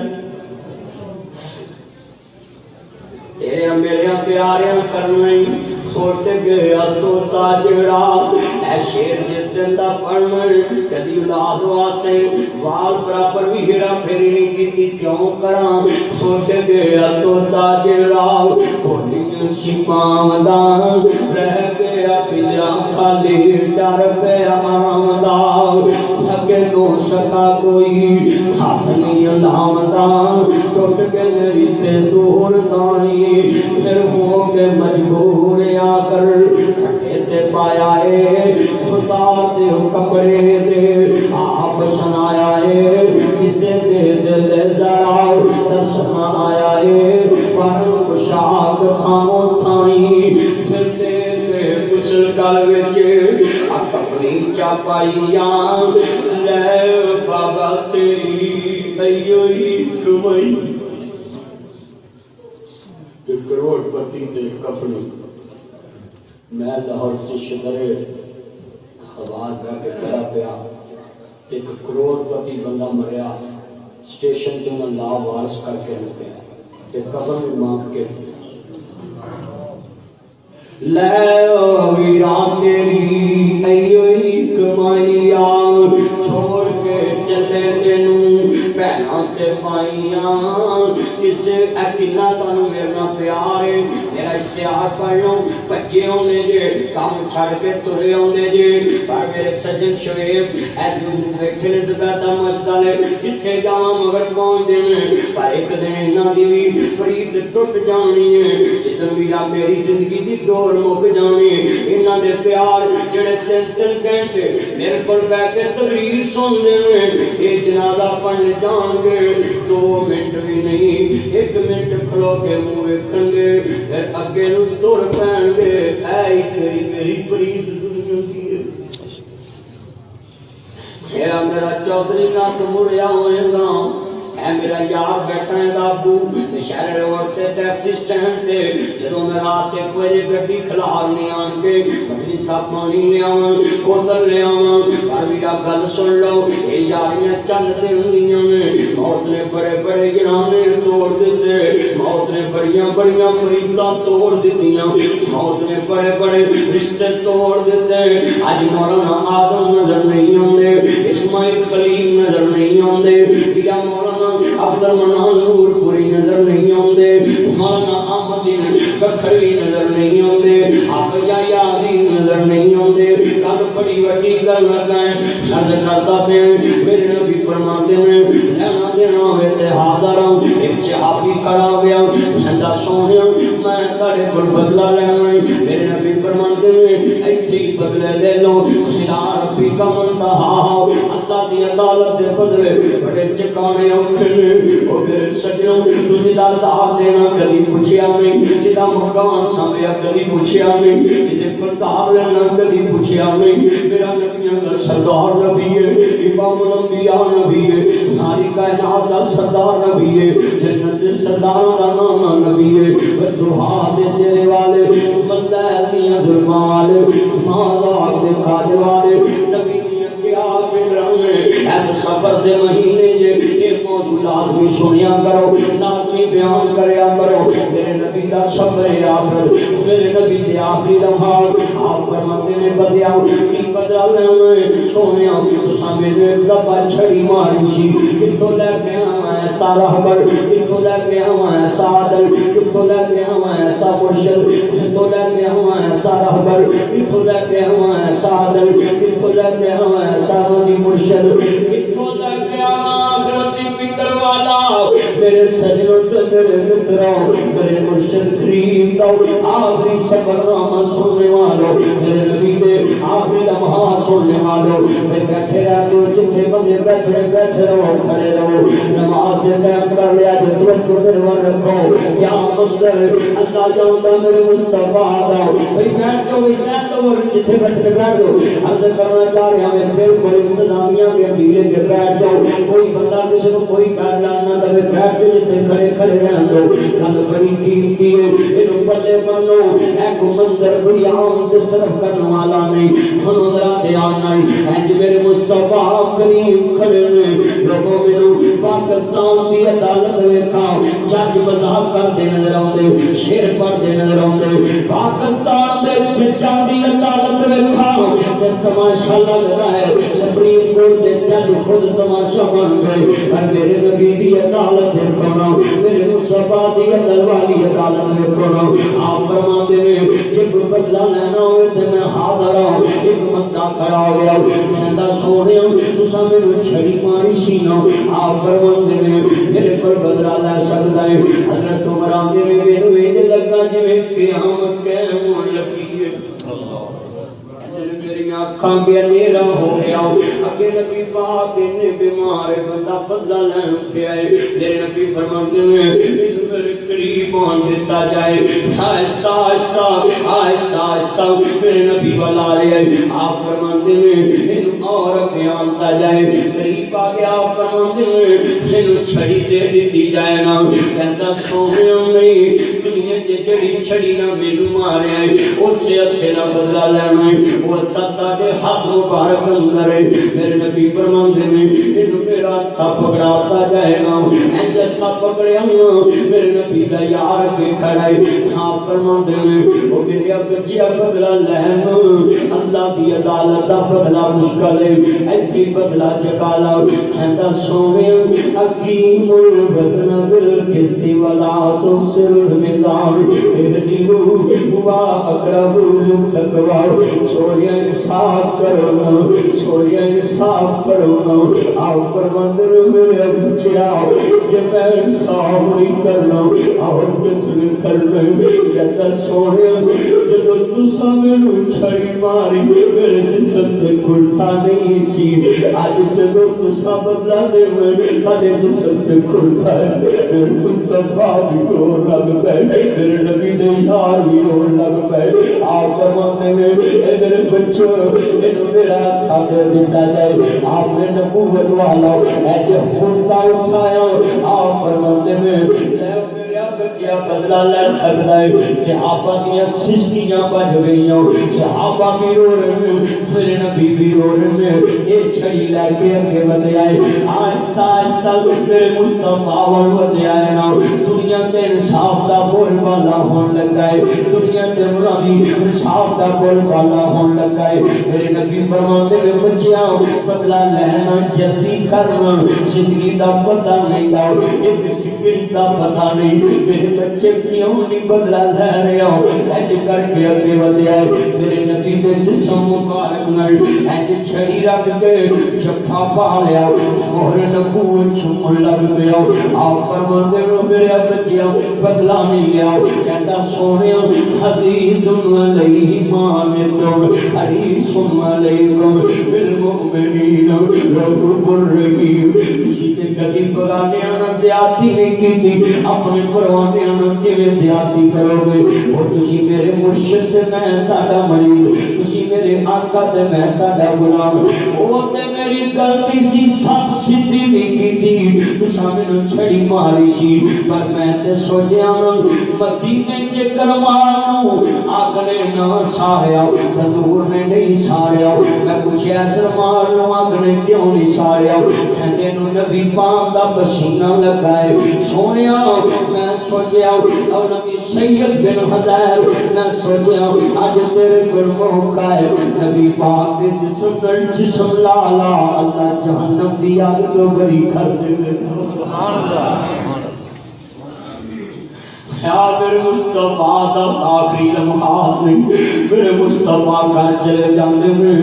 تیرے میرے پیاریاں کرنائی سوچ گیا تو تاجڑا، اے شیر جس دن دا پڑھنا کدی اولاد واسطے وال برابر بھی ہیرا پھیری نہیں کیتی کیوں کراں، سوچ گیا تو تاجڑا بولی شپاوندان رہ گیا پجرا خالی ڈر پہ آمدان، تھکے نو سکا کوئی ہاتھ نہیں اندامدان، ٹوٹ گئے رشتے دور دائی پھر ہو کے مجبور آ کر چھٹے تے پایا ہے، خدا دے کپڑے دے آپ سنایا ہے، کسے دے دل ذرا تسمہ آیا ہے، پر مشاق تھامو تھائی پھر دے کے کسل کر وچے اکبری چاپائیاں لے بابا تیری ایو ہی کمائی، کروڑ پتی تے کفن میں لاہور سے شدرے آواز میں کے کھڑا پیا، 1 کروڑ پتی بندہ مریا، سٹیشن تے میں لا وارس کر کے رکھیا تے کفن بھی مانگ کے لے ویران تیری ایو ہی کمائیاں، چھوڑ کے چلے تینوں پہنا تے پائیاں، کسے اکیلا تانوں میرا پیار ہے، میرا اشتہار پڑھ لو بچے ہونے جے کام چھڑ کے ترے ہونے جے، پر میرے سجن شعیب اے دن بیٹھے زبیدہ مجدلے جتھے جاواں مگر پہنچ دینے، پر ایک دن انہاں دی بھی فرید ٹوٹ جانی ہے، جدن میرا میری زندگی دی ڈور مک جانی، انہاں دے پیار جڑے 3 گھنٹے میرے پر بیٹھ کے تقریر سن دینے، یہ جنازہ پڑھنے جان گے 2 منٹ بھی نہیں، 1 منٹ کھلو کے منہ ویکھن گے پھر اگے نو تر پین گے، اے تیری میری فرید دنیا دی میرا چودھری کا تو مڑیا ہوئے گا، اے میرا یار بیٹھا ہے دابو شہر روڈ تے ٹیکسی سٹینڈ تے جدوں میں رات 1 بجے گڈی کھلارنی آن کے اپنی صاحب پانی لے آواں بوتل لے آواں پر بھی گل سن لو اے یاریاں چند دن دیاں نے موت نے بڑے بڑے گرانے توڑ دیتے موت نے بڑیاں بڑیاں فریداں توڑ دتیاں موت نے بڑے بڑے رشتے توڑ دیتے اج مولانا آدم نظر نہیں آندے اسماعیل خلیل نظر نہیں آندے یا مولانا عبد المنان نور پوری نظر نہیں آندے مولانا احمدین ککھڑی نظر نہیں آندے آپ یا عزیز نظر نہیں آندے کل بڑی وڈی گل لگا ہے نظر کرتا پہ میرے نبی فرماتے ہیں لینا دینا ہوئے تے حاضر ہوں ایک صحابی کھڑا ہو گیا کہندا سونیا میں تیرے کول بدلہ لینا ہے میرے نبی فرماتے ہیں ایتھے ہی بدلے لے لو الہ ربی کا منتہا اللہ دی عدالت دے بدلے بڑے چکانے اوکھے نے او میرے سجنوں تجھ دا دار دینا کدی پوچھیا نہیں جدا مکان سنبھیا کدی پوچھیا نہیں جدے پردار لینا کدی پوچھیا نہیں میرا نبیوں کا سردار نبی ہے امام الانبیاء نبی ہے ساری کائنات کا سردار نبی ہے جنت دے سردار دا نام نبی ہے بدوہا دے چہرے والے مندہ دیاں ظلماں والے مالا دے کھاجے والے نبی دیاں کیا فکران میں ایسا سفر دے مہینے جے ایک موضوع لازمی سنیا کرو لازمی بیان کریا کرو میرے نبی دا سفر آخر میرے نبی دے آخری لمحات آپ فرماتے نے بدیا کی بدلا میں سونے تو سامنے ایک دفعہ چھڑی ماری سی کتوں لے کے آواں ایسا رہبر کتوں لے کے آواں ایسا عادل کتوں لے کے آواں ایسا مرشد کتوں لے کے آواں ایسا رہبر کتوں لے کے آواں ایسا عادل کتوں لے کے آواں ایسا روحانی مرشد کتوں لے کے آواں آخرتی فکر والا میرے سجنوں تے میرے متروں میرے مرشد کریم دا آخری سفر نامہ سننے والوں میرے نبی دے آخری لمحات سننے والوں بیٹھے رہتے ہو جتھے بندے بیٹھے رہو کھڑے رہو نماز دے ٹائم کر لیا جو توجہ میرے ور رکھو کیا منظر اللہ جانتا میرے مصطفیٰ دا بھئی بیٹھ جو حسین لوگ جتھے بیٹھ دو عرض کرنا چاہ رہے ہمیں پھر کوئی انتظامیہ کے اپیلے کے بیٹھ جاؤ کوئی بندہ کسی کو کوئی کہہ لانا دے بیٹھ جو جتھے کھڑے رہن دو کل بڑی قیمتی ہے انہوں پلے بنو ایک منظر بڑی عام دس طرف کرنے والا نہیں منو ذرا دھیان نہیں اینج میرے مصطفیٰ کریم کھڑے نے لوگوں میں پاکستان دی عدالت ویکھا جج مذاق کرتے نظر آندے شیر پڑھتے نظر آندے پاکستان دے جج دی عدالت ویکھا تے تماشا لگ رہا ہے سپریم کورٹ دے جج خود تماشا بن گئے پر میرے نبی دی عدالت دیکھو نا میرے مصطفیٰ دی عدل والی عدالت دیکھو نا آپ فرماتے ہیں جب بدلہ لینا ہوئے تے میں حاضر ہوں ایک بندہ کھڑا ہو گیا کہندا سونے تساں میرے چھڑی ماری سی نا آپ فرماندے نے میرے پر بدلہ لے سکدا ہے حضرت عمر آندے نے مینوں اے لگا جویں قیامت قائم ہون لگی ہے میری آنکھاں بھی اندھیرا ہو گیا اگے نبی پاک نے بیمار بندہ بدلہ لین پہ آئے میرے نبی فرماتے ہیں میرے قریب آن دیتا جائے آہستہ آہستہ آہستہ آہستہ میرے نبی والا رہے ہیں آپ فرماتے ہیں اور اپنے آنتا جائے قریب آگے آپ فرماتے ہیں انہوں چھڑی دے دیتی جائے نا کہتا سونے نہیں دنیا جڑی چھڑی نہ میرے مارے ہیں اس سے اچھے نہ بدلہ لینا ہے وہ ستا کے ہاتھ مبارک اندر ہے میرے نبی فرماندے نے انہوں میرا سب پکڑاتا جائے نا اینجا سب پکڑے ہم میرے نبی دا یار کے کھڑائی آپ فرماندے نے وہ میرے بچیا بدلہ لینا اللہ دی عدالت دا بدلہ مشکل ہے ایسی بدلہ چکالا کہندا سونے حکیم الوزن بالقسط ولا تخسر الميزان اهدنا هو اقرب للتقوى سوریا انصاف کرو سوریا انصاف کرو آپ فرماندے میرے بچیا کہ میں انصاف نہیں کرنا اور کس نے کرنا کہتا سونے جب تساں مینوں چھڑی ماری میرے جسم تے کھلتا نہیں سی اج جب تساں بدلہ دے تھے جسم تے کھلتا ہے میرے مصطفیٰ بھی رون لگ پے میرے نبی دے یار بھی رون لگ پے آپ فرماتے ہیں اے میرے بچوں انہوں میرا ساتھ دیتا جائے آپ نے نبوت والا اے جو کرتا اٹھایا آپ فرماتے میں میرا بچیا بدلہ لے سکتا ہے صحابہ دیا سسکیاں بج گئیاں صحابہ بھی رو رہے ہیں میرے نبی بھی رو رہے ہیں ایک چھڑی لے کے اگے بدے آئے آہستہ آہستہ میرے مصطفیٰ ودے آئے نا دنیا کے انصاف دا بول بالا ہون لگا ہے دنیا کے مرادی انصاف دا بول بالا ہون لگا ہے میرے نبی فرماتے میں بچیاں بدلہ لینا جلدی کرنا زندگی دا پتہ نہیں دا ایک سیکنڈ دا پتہ نہیں میرے بچے کیوں نہیں بدلہ لے رہے ہو ایج کر کے اگے ودے آئے میرے نبی دے جسم مبارک میں ایج چھڑی رکھ کے جھپا پا لیا مہر نبوت چھوڑ لگ گیا آپ فرماتے ہو میرے بچیاں بدلہ نہیں لیا کہتا سونے عزیز علیکم حریص علیکم بالمؤمنین رؤوف الرحیم کسی تے کبھی پرانے آنا زیادتی نہیں کی تھی اپنے پروانے آنا جویں زیادتی کرو گے اور تسی میرے مرشد تے میں تہاڈا مرید تسی میرے آقا تے میں تہاڈا غلام او تے میری غلطی سی سب سدھی نہیں کی تھی تساں مینوں چھڑی ماری سی پر میں تے سوچیا مدینے چ کرماں نوں اگ نے نہ ساڑیا تندور نے نہیں ساڑیا میں پوچھیا سرمار نوں اگ نے کیوں نہیں ساڑیا کہندے نو نبی پاک دا پسینہ لگائے سونیا میں سوچیا اور نبی سید بن حضیر میں سوچیا اج تیرے کول موقع ہے نبی پاک دے جسم لا لا اللہ جہنم دی آگ تو بری کر دے سبحان اللہ یا میرے مصطفیٰ دا آخری لمحات نہیں میرے مصطفیٰ کا چلے جاندے میں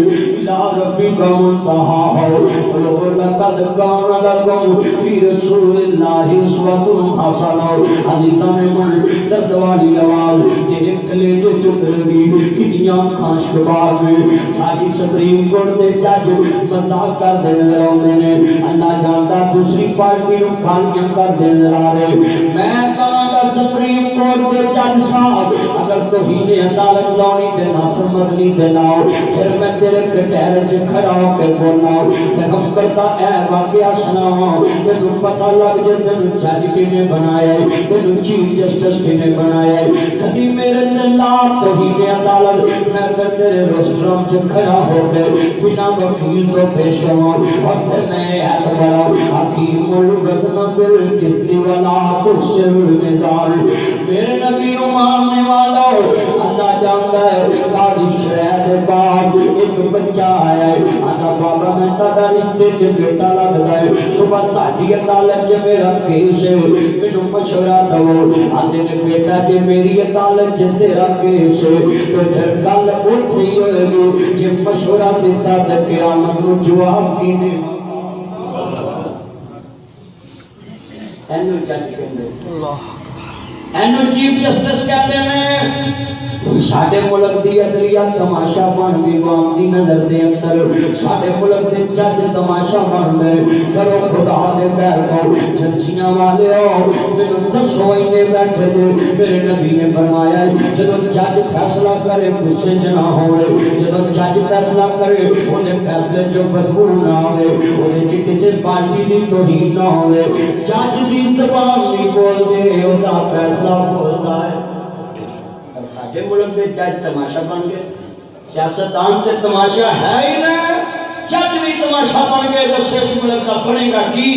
لا ربی کا منتہا ہو لو لقد کان لکم فی رسول اللہ اسوۃ حسنہ عزیزاں من درد والی آواز تیرے کلیجے چت لگی کنیاں کھاں شباب میں ساری سپریم کورٹ دے جج مذاق کر دینے رہے نے اللہ جانتا دوسری پارٹی نو کھالیاں کر دینے رہے میں کہاں گا سپریم کورٹ دے جج صاحب اگر توہین عدالت لانی تے ناصر مدنی دے لاؤ پھر میں تیرے کٹہرے چ کھڑا ہو کے بولنا پیغمبر دا اے واقعہ سناواں تینوں پتہ لگ جائے تینوں جج کنے بنایا ہے تینوں چیف جسٹس کنے بنایا ہے کبھی میرے تے لا توہین عدالت میں کر تیرے ریسٹورانٹ چ کھڑا ہو کے بنا وکیل تو پیش ہوں اور پھر میں ہاتھ بڑھاؤں حکیم الغزن بالقسط ولا تخسر المزار میرے نبی کو ماننے والا اللہ جانتا ہے قاضی شریعہ دے پاس ایک بچہ آیا ہے آدھا بابا میں تہاڈا رشتے چ بیٹا لگدا ہے صبح تہاڈی عدالت چ میرا کیس ہے مینوں مشورہ دو آدھے نے بیٹا جے میری عدالت چ تیرا کیس ہے تو پھر گل اوتھے ہی ہوئے گی جے مشورہ دیتا تے قیامت نوں جواب کی دے اینو جج کہندے اللہ اینو چیف جسٹس کہتے ہیں ساڈے ملک دی عدلیہ تماشا بن گئی عوام دی نظر دے اندر ساڈے ملک دے جج تماشا بن گئے کرو خدا دے گھر کو جنسیاں والے ہو مینوں دسو اینے بیٹھے جے میرے نبی نے فرمایا جدوں جج فیصلہ کرے غصے چ نہ ہوئے جدوں جج فیصلہ کرے اونے فیصلے چ بدبو نہ آوے اونے چ کسے پارٹی دی توہین نہ ہوئے جج دی زبان نہیں بول دے اودا فیصلہ بولدا ہے ساڈے ملک دے جج تماشا بن گئے سیاستدان تے تماشا ہے ہی نہ جج بھی تماشا بن گئے تو اس ملک کا بنے گا کی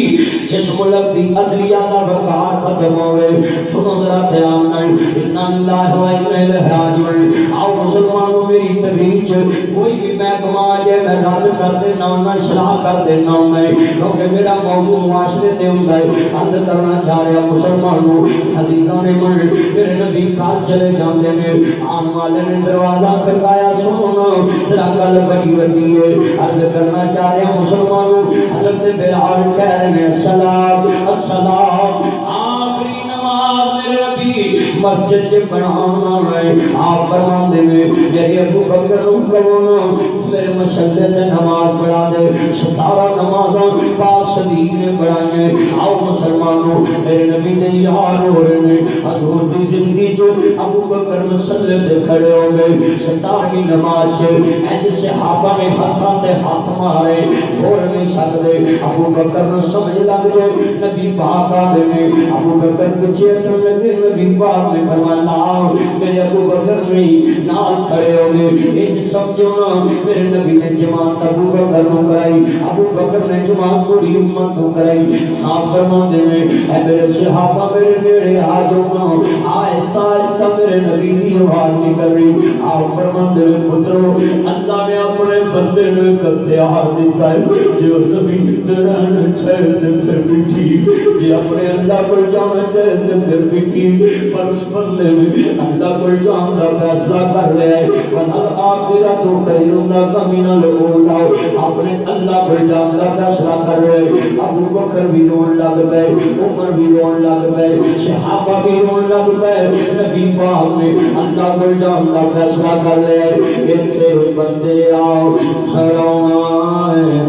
جس ملک دی عدلیہ دا وقار ختم ہوئے سنو ذرا دھیان نال انا للہ و انا الیہ راجعون آؤ مسلمانوں میری تقریر چ کوئی بھی محکمہ جے میں رد کر دینا میں اصلاح کر دینا میں کیونکہ میرا موضوع معاشرے تے ہوندا ہے عرض کرنا چاہ رہا مسلمانوں عزیزاں نے من میرے نبی گھر چلے جاندے نے آن والے نے دروازہ کھڑکایا سنو ذرا گل بڑی وڈی ہے عرض کرنا چاہ رہے ہیں مسلمانوں حضرت بلال کہہ رہے ہیں السلام السلام آخری نماز میرے نبی مسجد کے بنانا ہے آپ فرماندے میں میرے میرے ابو بکر نو کہو میرے مسجد تے نماز پڑھا دے 17 نمازاں پاک صدیق نے پڑھائیں آؤ مسلمانوں میرے نبی دے یار ہو رہے نے حضور دی زندگی جو ابو بکر مسجد تے کھڑے ہو گئے 17ویں نماز چ اینج صحابہ نے ہاتھاں تے ہاتھ مارے بول نہیں سکدے ابو بکر نو سمجھ لگ گئے نبی پاک آ گئے ابو بکر پیچھے ہٹنے لگے نبی پاک نے فرمایا میرے ابو بکر نہیں نال کھڑے ہو گئے یہ سمجھو نا میرے نبی نے جماعت ابو بکر کو کرائی ابو بکر نے جماعت پوری امت کو کرائی آپ فرماتے ہیں اے میرے صحابہ میرے نیڑے آ جاؤ آہستہ آہستہ میرے نبی کی آواز نکل رہی آپ فرماتے ہیں پترو اللہ نے اپنے بندے نے اختیار دیتا ہے جو سبھی رہنا چاہتے پھر بھی ٹھیک جی اپنے اللہ کو جانا چاہتے پھر بھی ٹھیک پر اس بندے میں اللہ کو جان کا فیصلہ کر رہے ہیں ونال آخرہ تو خیر کا من الاولیٰ اپنے اللہ کو جان کا فیصلہ کر رہے ہیں ابو بکر بھی رون لگ گئے عمر بھی رون لگ گئے صحابہ بھی رون لگ گئے نبی پاک نے اللہ کو جان کا فیصلہ کر رہے ہیں اتنے بندے آؤ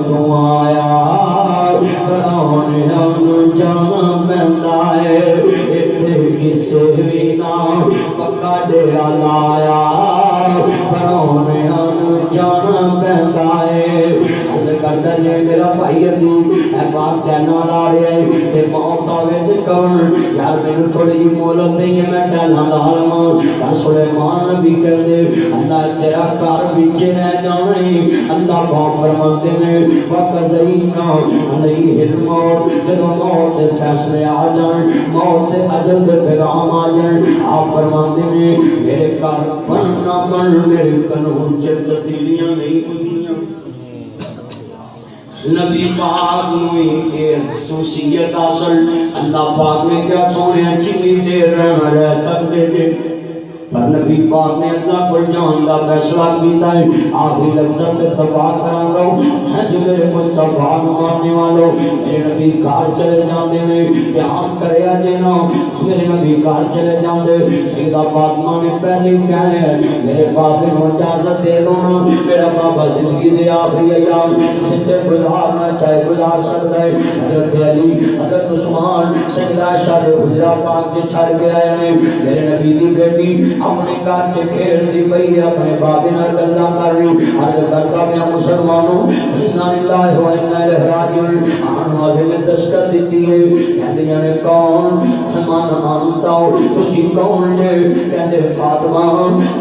تو آیا کرانے ہم جانا پہندا ہے اتنے کسے بھی نہ پکا ڈیرا لایا کرانے ہم جانا پہندا ہے اللہ کرتا ہے میرا بھائی عزیز اے بات کہنا لا رہے ہیں کہ موت آوے تے کون یار مینوں تھوڑی جی مہلت نہیں ہے میں ٹہلا لا لواں سلیمان نبی کہندے اللہ تیرا گھر وچ رہ جاویں اللہ پاک فرماتے ہیں وَقَضَيْنَا عَلَيْهِ الْمَوْتَ جب موت دے فیصلے آ جائیں موت دے اجل دے پیغام آ جائیں آپ فرماتے ہیں میرے گھر بننا بن میرے قانون چ تبدیلیاں نہیں ہوندیاں نبی پاک نوی کے خصوصیت اصل اللہ پاک نے کیا سونے جتنی دیر رہ سکتے تھے پر نبی پاک نے اللہ کو جان کا فیصلہ کیتا ہے آخری لذت تباہ کراں گا ہے جو میرے مصطفیٰ ماننے والوں میرے نبی گھر چلے جاندے نے دھیان کریا جینا میرے نبی گھر چلے جاندے سیدہ فاطمہ نے پہلے کہنے ہے میرے باپ کو اجازت دے دو نا میرا بابا زندگی دے آخری ایام جتنے گزارنا چاہے گزار سکتا ہے حضرت علی حضرت عثمان سیدہ عائشہ دے حجرہ پاک سے چھڑ کے آئے ہیں میرے نبی دی بیٹی اپنے گھر سے کھیل دی پئی اپنے بابے نال گلاں کر رہی عرض کرتا میں مسلمانوں انا للہ و انا الیہ راجعون آن والے نے دستخط دیتی ہے کہندیاں نے کون من انتا تسی کون جے کہندے فاطمہ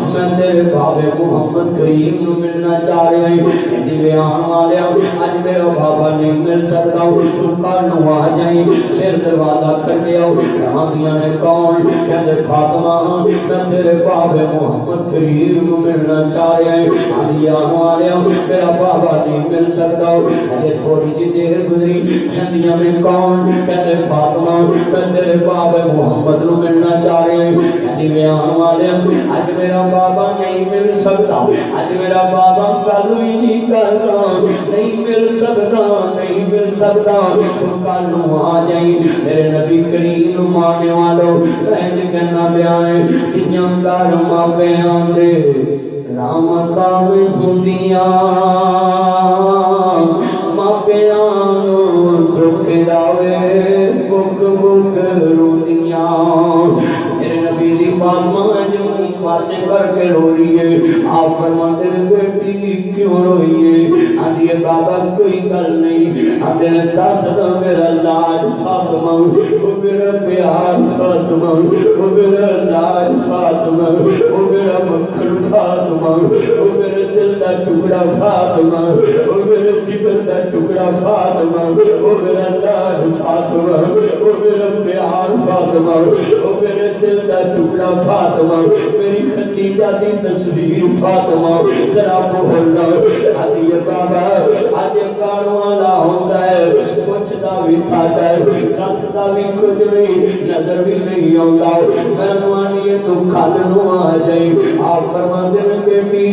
میں تیرے بابے محمد کریم نو ملنا چاہ رہا ہوں کہندی وے آن والے اج میرا بابا نہیں مل سکتا تو کل نو آ جائیں پھر دروازہ کھڑکیا کہندیاں نے کون کہندے فاطمہ میں تیرے بابے محمد کریم نو ملنا چاہ رہے ہیں آدھی آنو آلے میرا بابا نہیں مل سکتا اجھے تھوڑی جی دیر گزری کہندیاں میں کون کہتے فاطمہ میں تیرے بابے محمد نو ملنا چاہ رہے ہیں کہندی میں آنو آلے اج میرا بابا نہیں مل سکتا اج میرا بابا کل ہی نہیں کرتا نہیں مل سکتا نہیں مل سکتا تو کل نو آ جائیں میرے نبی کریم نو مانے والوں رہنے کہنا بیائیں تیاں کر ماپے آندے رحمتاں میں ہوندیاں ماپے آنو دکھ داوے بک بک روندیاں میرے نبی دی فاطمہ جو پاسے کر کے رو رہی ہے آپ فرماتے ہیں بیٹی کیوں روئی ہے آدھی بابا کوئی گل نہیں آدھے نے دس دا میرا لاج فاطمہ وہ میرا پیار فاطمہ وہ میرا لاج فاطمہ وہ میرا مکھن فاطمہ وہ میرے دل دا ٹکڑا فاطمہ وہ میرے جگر دا ٹکڑا فاطمہ وہ میرا لاج فاطمہ وہ میرا پیار فاطمہ وہ میرے دل دا ٹکڑا فاطمہ میری خدیجہ دی تصویر فاطمہ ذرا بولنا آدھی بابا اج کارواں دا ہوندا ہے پوچھدا بھی کھادا ہے دسدا بھی کچھ نہیں نظر بھی نہیں آوندا مینوں آنی تو کھل نو آ جائی آپ فرماندے نے بیٹی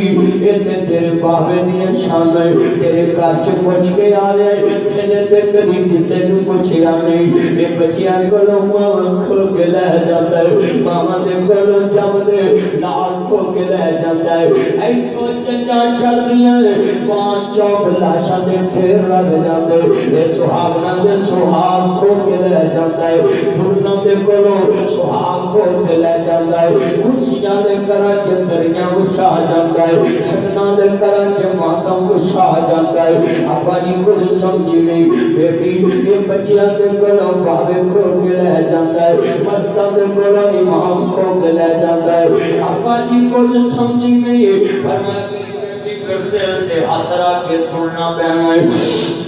اے تیرے بابے دی شان ہے تیرے گھر چ پوچھ کے آ رہے تے کدی کسے نو پوچھیا نہیں اے بچیاں کولوں ماں کھو کے لے جاندا ہے ماما دے کولوں جم دے نال کھو کے لے جاندا ہے اے تو چچا چلدیاں پانچ چوک لاشاں دے پھر رگ جاندے اے سہاگنا دے سہاگ کھو کے لے جاندا ہے دھرنا دے کولوں سہاگ کھو کے لے جاندا ہے خوشیاں دے گھراں چ دریاں وچھا جاندا ہے سجنا دے گھراں چ ماتم وچھا جاندا ہے ابا جی کچھ سمجھی نہیں بیٹی یہ بچیاں دے کولوں بابے کھو کے لے جاندا ہے مسجد دے کولوں امام کھو کے لے جاندا ہے ابا جی کچھ سمجھی نہیں فرمایا کرتے رہتے ہاتھ رکھ کے سننا پینا ہے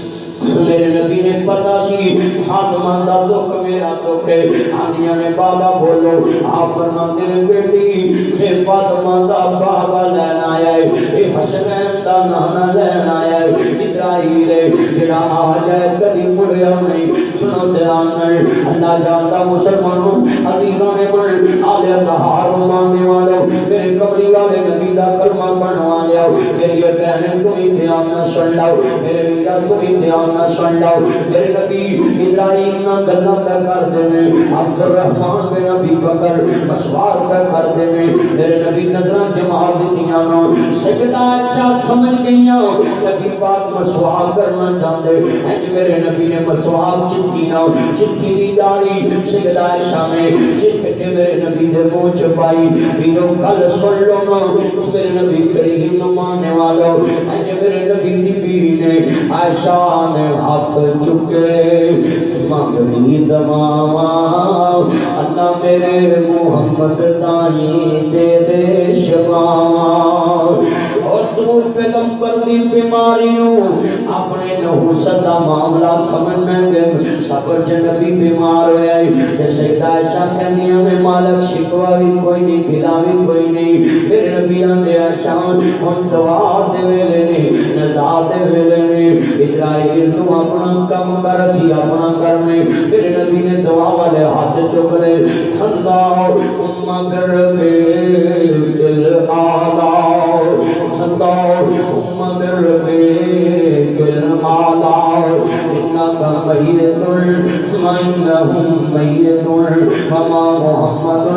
میرے نبی نے پتا سی حاکمان دا دکھ میرا دکھ ہے آندیاں نے بابا بولو آپ فرماندے نے بیٹی اے فاطمہ دا بابا لین آیا ہے اے حسنین دا نانا لین آیا ہے اسرائیل جڑا آ جائے کبھی مڑیا نہیں سنو دھیان نال اللہ جانتا مسلمانوں عزیزاں نے من آل اطہار ماننے والوں میرے قبری والے نبی دا کلمہ پڑھوا لیا میری بہنیں تمہیں دھیان نہ سن لاؤ میرے ویرا تمہیں دھیان نہ سن لاؤ میرے نبی اسرائیل نہ گلا پہ کر دے میں عبد الرحمن بن ابی بکر مسوار پہ کر دے میں میرے نبی نظرہ جماعت دیاں نو سجدہ عائشہ سمجھ گئیاں نبی پاک مسوار کرنا چاہتے ہیں میرے نبی نے مسوار چٹھی نہ چٹھی دی داڑھی سجدہ عائشہ میں چٹھ کے میرے نبی دے منہ چھپائی بیرو کل سن لو نا میرے نبی کریم نو ماننے والو میرے نبی دی بیوی نے عائشہ نے ہاتھ چکے مانگی دماما اللہ میرے محمد تائیں دے دے شماما اور دور پیغمبر دی بیماری نو اپنے نحوست دا معاملہ سمجھنے گے سفر چ نبی بیمار ہویا ہے تے سیدہ عائشہ کہندیاں میں مالک شکوا بھی کوئی نہیں گلا بھی کوئی نہیں میرے نبی آندے عائشہ ہن دعا دے ویلے نے نزا دے ویلے نے اسرائیل تو اپنا کم کر سی اپنا کر میں میرے نبی نے دعا والے ہاتھ چک لے اللہم بربکل آلا اللہم بربکل آلا انکا میتن وانہم میتن وما محمد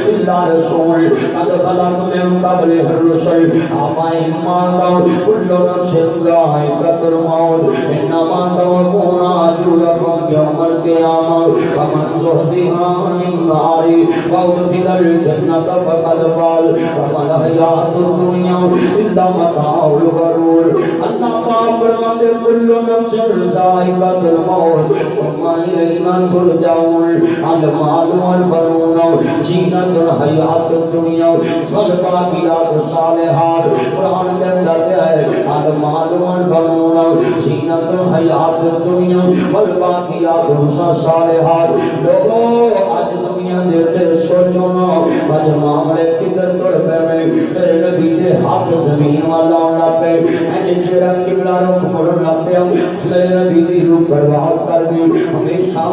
اللہ رسول قد خلق من قبل الرسل آفائن ماتا کل نفس ذائقۃ الموت انما توفون اجورکم یوم القیامہ فمن زحزح عن النار وادخل الجنة فقد فاز وما الحیاۃ الدنیا الا متاع الغرور اللہ پاک فرماتے کل نفس ذائقۃ الموت ثم الینا ترجعون المال والبنون زینۃ الحیاۃ الدنیا والباقیات الصالحات قرآن کے اندر ہے المال والبنون زینۃ الحیاۃ الدنیا والباقیات الصالحات لوگوں آج دنیا دے سوچو نا آج معاملے کدھر توڑ پہ میرے نبی دے ہاتھ زمین والا ہونا پہ اینجے چیرا قبلہ رخ مڑنا پہ میرے نبی دی روح پرواز کر گئی ہمیشہ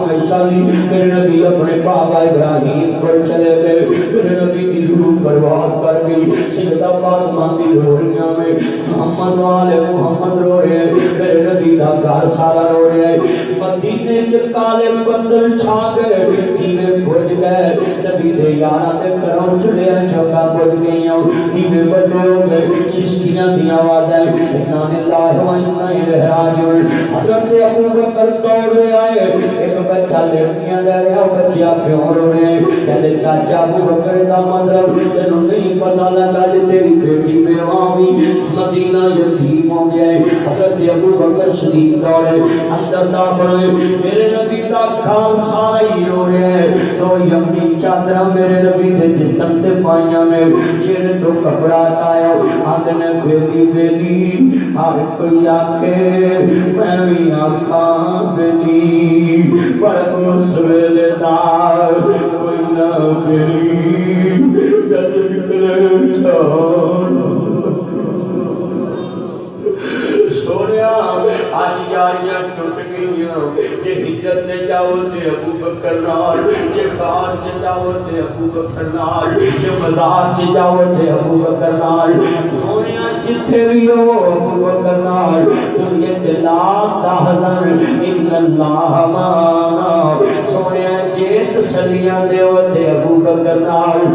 میرے نبی اپنے بابا ابراہیم کو چلے گئے میرے نبی دی روح پرواز کر گئی سیدہ فاطمہ دی روڑیاں میں محمد والے محمد رو رہے ہیں میرے نبی دا گھر سارا رو رہے ہیں مدینے چ کالے بدل چھا گئے دیوے بجھ گئے نبی دے یاراں دے گھروں چلے چوکا بجھ گئیاں دیوے بجھ گئے سسکیاں دی آوازیں انا للہ و انا الیہ راجعون حضرت ابو بکر دوڑے آئے ایک بچہ لڑکیاں لے رہا بچہ کیوں رو رہے ہیں کہتے چاچا ابو بکر دا مطلب تینوں نہیں پتہ لگا جے تیری بیٹی بیوہ ہوئی مدینہ یتیم ہو گیا ہے حضرت ابو بکر صدیق دوڑے اندر داخل ہوئے میرے نبی دا کھال سارا ہی رو رہے ہیں تو یمنی چادرہ میرے نبی دے جسم تے پائیاں نے چہرے تو کپڑا ہٹایا آدھے نے بیلی بیلی ہر کوئی آکے میں بھی آنکھاں بیلی پر اس ویلے دار کوئی نہ بیلی جد نکلے چھوڑ سونیا ہجرت نے جاؤ تے ابو بکر نال جے غار چ جاؤ تے ابو بکر نال جے مزار چ جاؤ تے ابو بکر نال سونیا جتھے بھی ہو ابو بکر نال دنیا چ لاکھ دا ہزار ان اللہ معنا سونیا جے تسلیاں دیو تے ابو بکر نال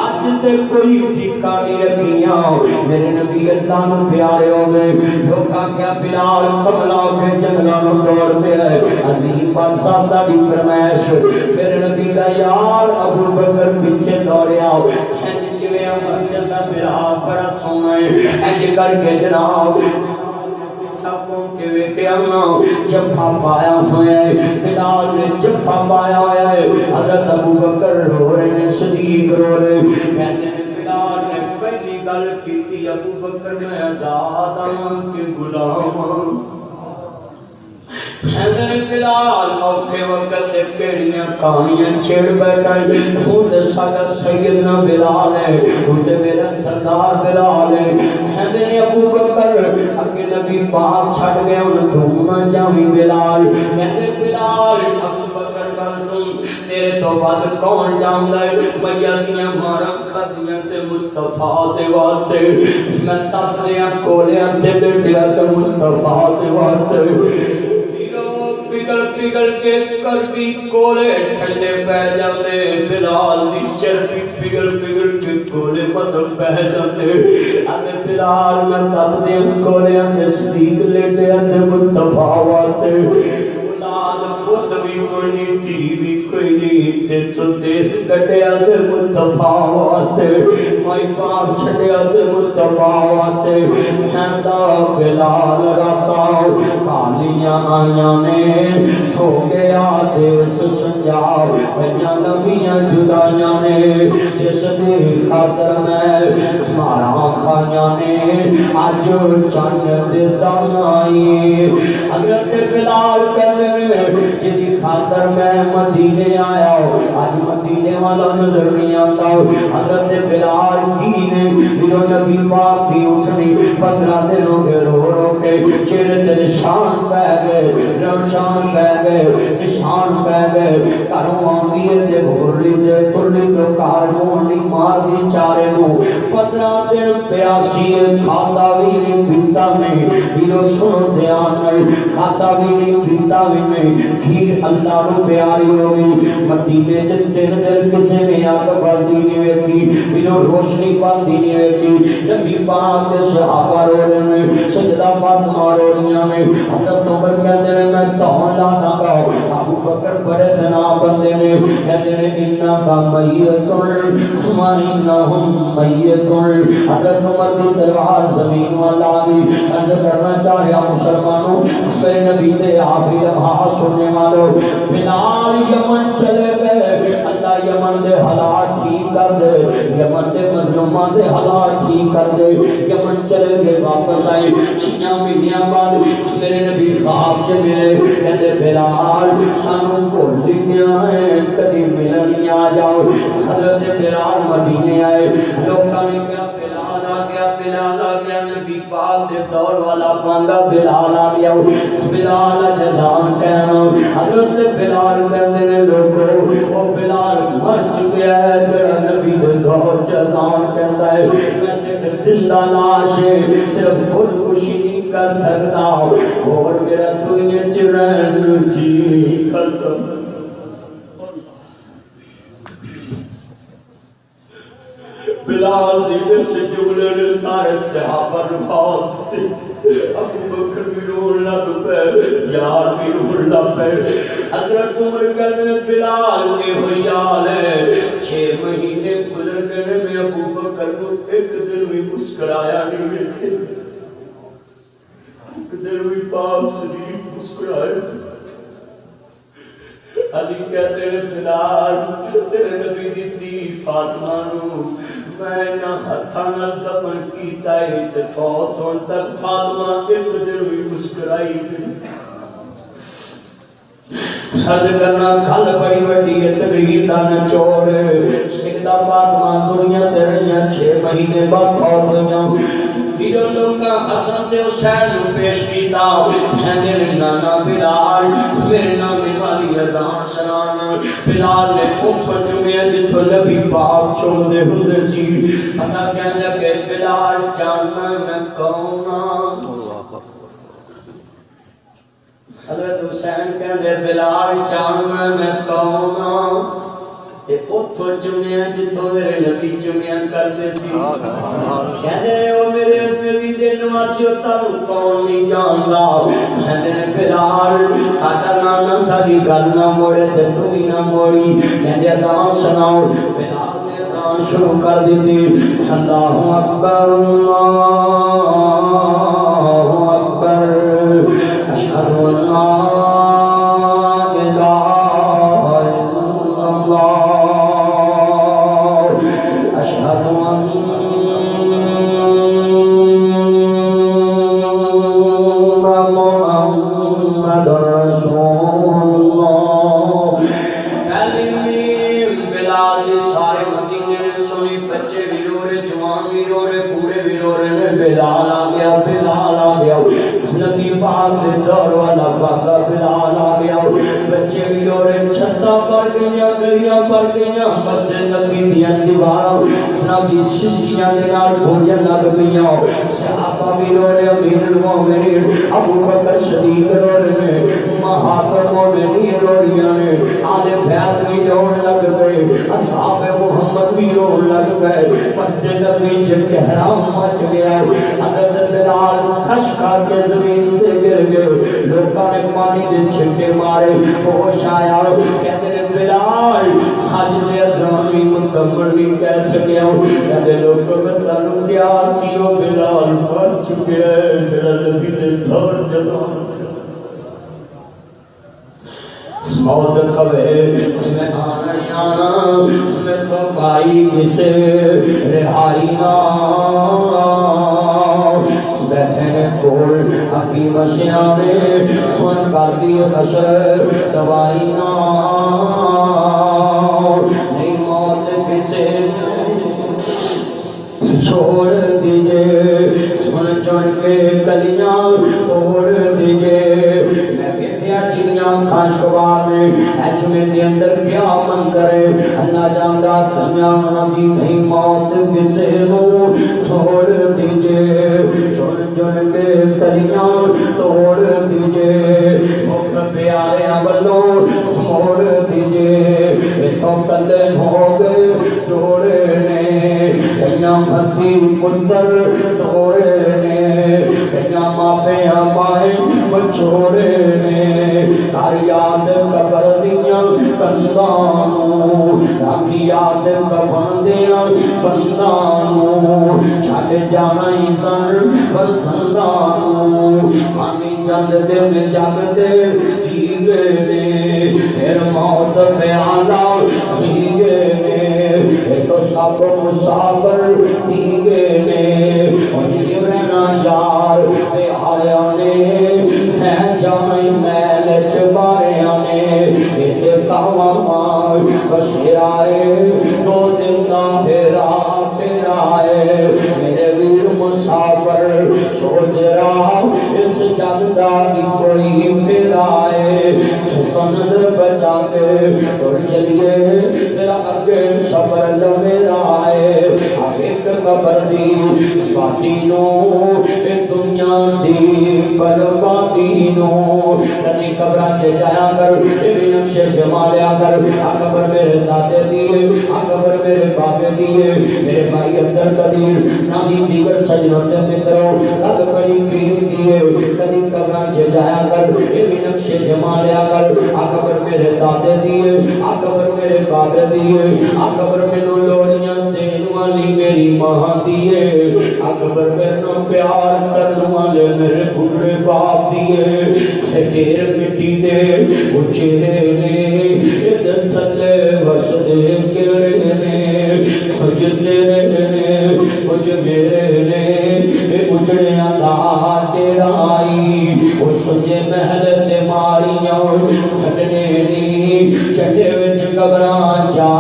اج تے کوئی ٹھکا نہیں رکھیاں میرے نبی اللہ نو پیارے ہو گئے لوکاں کیا بلال کملا کے جنگلاں نو دوڑ پہ ہے عظیم بادشاہ دا دی فرمائش میرے نبی دا یار ابو بکر پیچھے دوڑیا انج کیویں مسجد دا بلال بڑا سونا ہے انج کر کے جناب چھاپوں کے ویکھیا جفا پایا ہوا ہے بلال نے جفا پایا ہوا ہے حضرت ابو بکر رو رہے ہیں صدیق رو رہے کہتے ہیں بلال نے پہلی گل کیتی ابو بکر میں آزاد ہوں کہ غلام ہوں حضرت بلال موقع وقت تے کیڑیاں کہانیاں چھیڑ بیٹھا ہے خود ساڈا سیدنا بلال ہے خود میرا سردار بلال ہے حضرت ابو بکر اگے نبی پاک چھڈ گئے ان تم نہ جاویں بلال حضرت بلال ابو بکر گل سن تیرے تو بعد کون جاندا ہے میاں دیاں ماراں کھادیاں تے مصطفیٰ دے واسطے میں تپ دیاں کولیاں تے بیٹھیا تے مصطفیٰ دے واسطے پگل پگل کے کربی کولے ٹھنڈے پہ جاندے بلال دی چربی پگل پگل کے کولے مطلب پہ جاندے اتے بلال میں تپ دے کولے اندے صدیق لیٹے اندے مصطفیٰ واسطے اولاد پت بھی کوئی نہیں تھی بھی کوئی نہیں تے سدیس کٹے اندے مصطفیٰ واسطے مائی پاک چھڑے اندے مصطفیٰ واسطے ہندا بلال راتا کالیاں آیاں نے ہو گیا دیس سنجاب پہیاں نبیاں جدائیاں نے جس دی خاطر میں مارا کھائیاں نے آج چند دستان آئی حضرت بلال کہنے میں جدی خاطر میں مدینے آیا آج مدینے والا نظر نہیں آتا حضرت بلال کی نے میرو نبی پاک دی اٹھنی 15 دنوں کے رو رو کے چہرے تے نشان پہ گئے نشان پہ گئے نشان پہ گئے کاروں آندی تے بھولی تے پرلی تو کار مونی مار دی چارے نو 15 دن پیاسی کھاتا بھی نہیں پیتا نہیں میرو سنو دھیان نہیں کھاتا بھی نہیں پیتا بھی نہیں کھیر اللہ نو پیاری ہوگی مدینے چتر دل کسے نے آگ بڑھتی نہیں ویکی میرو روشنی پاتی نہیں ویکی نبی پاک دے صحابہ رو رہے ہیں سجدہ فاطمہ رو رہی ہیں حضرت عمر کہتے ہیں میں تہون لانا گا ابو بکر بڑے دنا بندے نے کہتے ہیں انہا کا میتن ہمارینہم میتن حضرت عمر دی تلوار زمین والا آگی عرض کرنا چاہ رہا مسلمانوں میرے نبی دے آخری لمحہ سننے والوں بلال یمن چلے گئے اللہ یمن دے حالات ٹھیک کر دے یمن دے مظلومان دے حالات ٹھیک کر دے یمن چلے گئے واپس آئے 6 مہینیاں بعد میرے نبی خواب چ ملے کہتے بلال سانوں بھول گیا ہے کبھی ملن آ جاؤ حضرت بلال مدینے آئے لوکاں نے کہا بلال آ گیا نبی پاک دے دور والا بندہ بلال آ گیا بلال جزان کہنا حضرت بلال کہتے ہیں لوگوں وہ بلال مر چکیا ہے جڑا نبی دے دور جزان کہتا ہے میں تے زندہ لاش ہے صرف خودکشی نہیں کر سکتا اور میرا دنیا چ رہن جی کرتا بلال دینے سے جملے نے سارے صحابہ رفات تھے ابو بکر بھی رول لگ پہ یار بھی رول لگ پہ حضرت عمر کہنے بلال کے ہوئی آل ہے 6 مہینے گزر گئے میں ابو بکر کو ایک دن بھی مسکرایا نہیں دیکھے ایک دن بھی پاک شریف مسکرایا علی کہتے ہیں بلال تیرے نبی دی فاطمہ نو میں نہ ہتھاں نال دفن کیتا ہے تے فوت ہون تک فاطمہ ایک دن بھی مسکرائی نہیں حد کرنا کھل بڑی وڈی ہے تقریر دا نچوڑ سیدہ فاطمہ دنیا تے رہیاں 6 مہینے بعد فوت ہوئیاں تیروں لوگاں حسن تے حسین نو پیش کیتا میرے نانا بلال میرے نانے والی اذان سنان بلال نے اوتھوں چومیا جتھوں نبی پاک چومدے ہوندے سی پتہ کہن لگے بلال جاننا میں کون ہاں حضرت حسین کہندے بلال جاننا میں کون ہاں اوتھوں چومیا جتھوں میرے نبی چومیا کرتے سی کہندے او میرے نبی دے نواسیو تانوں کون نہیں جاندا کہندے بلال ساڈا نانا ساڈی گل نہ موڑے تے تو بھی نہ موڑی کہندے اذان سناؤ بلال نے اذان شروع کر دتی اللہ اکبر اللہ اکبر اشہد ان لا ابو بکر صدیق رو رہے محاکم مومنین رو رہے ہیں آل بیت بھی رون لگ گئے اصحاب محمد بھی رون لگ گئے مسجد نبی جن کے حرام مچ گیا حضرت بلال کھش کھا کے زمین پہ گر گئے لوگوں نے پانی دے چھٹے مارے ہوش آیا کہتے ہیں بلال آج نے اذان بھی مکمل نہیں کہہ سکیا کہتے لوگوں میں تنو کیا سیو بلال مر چکے ہیں جڑا نبی دے دور جزان موت کبے میں آنا جانا میں تو بھائی کسے رہائی نہ بیٹھے نے کھول حکیم سیانے کون کر دیے نشر دوائی نہ نہیں موت کسے چھوڑ دیجئے ان چون کے کلیاں توڑ دیجئے میں بیٹھیا چڑیاں خاشوار میں ایچ میں دے اندر کیا منظر ہے اللہ جاندہ دنیا نبی نہیں موت کسے ہو توڑ دیجئے چون چون کے کلیاں توڑ دیجئے مکھ پیارے عملوں موڑ دیجئے تو کلے ہو گئے جوڑنے کہنا مدی پتر توڑے نے کہنا ماپے آمائے بچوڑے نے کار یاد قبر دیاں کندانوں راکی یاد کفن دیاں بندانوں چھاڑ جانا ہی سر فرزندانوں خانی چند دن جگ دے جیگے نے پھر موت پہ آلہ جیگے نے تو سب مسافر تیگے نے انہیں رہنا یار پہ آیا نے ہے جانے میل چبارے آنے ایتے کہاں ماں بشیر آئے دو دن کا پھیرا آئے میرے ویر مسافر سوچ رہا اس جگدہ کی کوئی پھیرا آئے تو نظر بچا کے اور چلیے تیرا اگے صبر لمیرا آئے ایک قبر دی باتینوں دنیا دی بربادینوں ندی قبران سے جایا کر بھی نقشے جما لیا کر قبر میرے دادے دیئے قبر میرے بابے دیئے میرے بھائی عبدال قدیر نامی دیگر سجنوں تے متروں لگ بڑی پیر دیئے کدی قبران سے جایا کر بھی نقشے جما لیا کر قبر میرے دادے دیئے قبر میرے بابے دیئے قبر میں نو لوڑیاں دین والی میری ماں دیئے قبر میں نو پیار کرن والے میرے بھڑے باپ دیئے ٹھیر مٹی دے اچھے نے ادھر تھلے وش دے کیڑے نے کچھ تیرے نے کچھ میرے نے اجڑے اللہ تیرا آئی اس سجے محل تے ماریاں کھڑنے نی چٹے وچ قبراں جا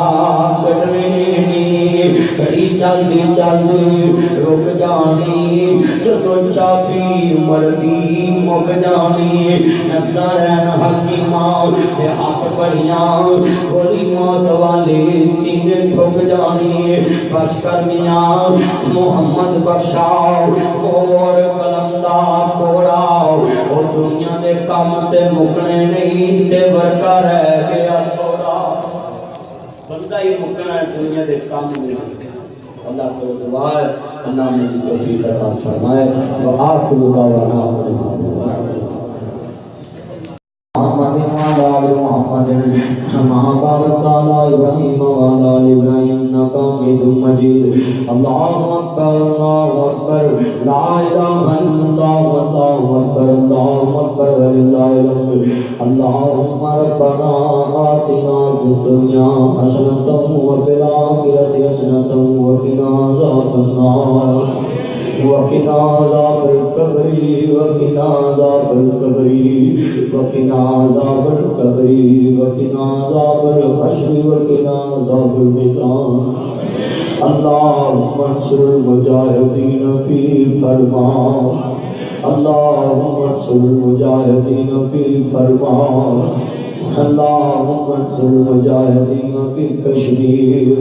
کٹنے نی کڑی چل دی ٹک جانی جدو چابی مردی مک جانی نظرین حکیمان دے ہاتھ بڑیاں گولی موت والے سینے ٹھک جانی بس کرنیاں محمد بخشاؤ اور قلمدار کوڑاؤ وہ دنیا دے کام تے مکنے نہیں تے ورکا رہ گیا چھوڑا بندہ ہی مکنا ہے دنیا دے کام میں اللہ کو دعا ہے اللہ مجھے توفیق عطا فرمائے وآخر دعوانا محمد وعلى آل محمد كما باركت على إبراهيم وعلى آل إبراهيم إنك حميد مجيد الله أكبر الله أكبر لا إله إلا الله والله أكبر الله أكبر ولله الحمد اللهم ربنا آتنا في الدنيا حسنة وفي الآخرة حسنة وقنا عذاب النار وقنا عذاب القبر وقنا عذاب القبر وقنا عذاب القبر وقنا عذاب الحشر وقنا عذاب الميزان اللهم انصر المجاهدين في فرمان اللهم انصر المجاهدين في فرمان اللهم انصر المجاهدين في كشمير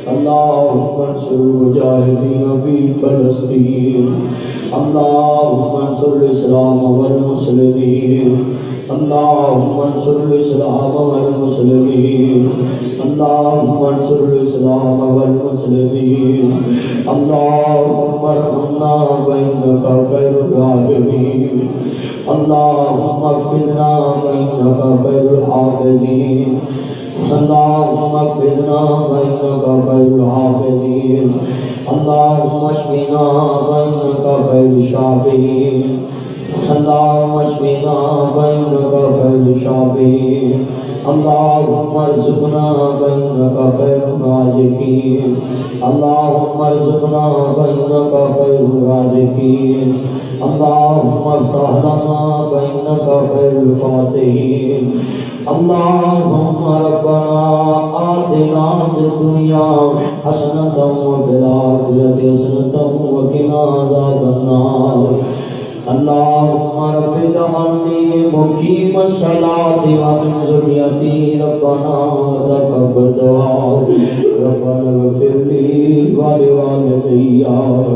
اللهم انصر المجاهدين في فلسطين اللهم انصر الإسلام والمسلمين اللهم انصر الإسلام والمسلمين اللهم انصر الإسلام والمسلمين اللهم ارحمنا فإنك خير الراحمين اللهم احفظنا فإنك خير الحافظين اللهم احفظنا فإنك خير الحافظين اللهم اشفنا فإنك خير الشافعين اللهم اشفنا فإنك خير الشافعين اللهم ارزقنا فإنك خير الرازقين اللهم ارزقنا فإنك خير الرازقين اللهم افتح لنا فإنك خير الفاتحين اللهم ربنا آتنا في الدنيا حسنة وفي الآخرة حسنة وقنا عذاب النار اللهم رب اجعلني مقيم الصلاة ومن ذريتي ربنا وتقبل دعاء ربنا اغفر لي ولوالدي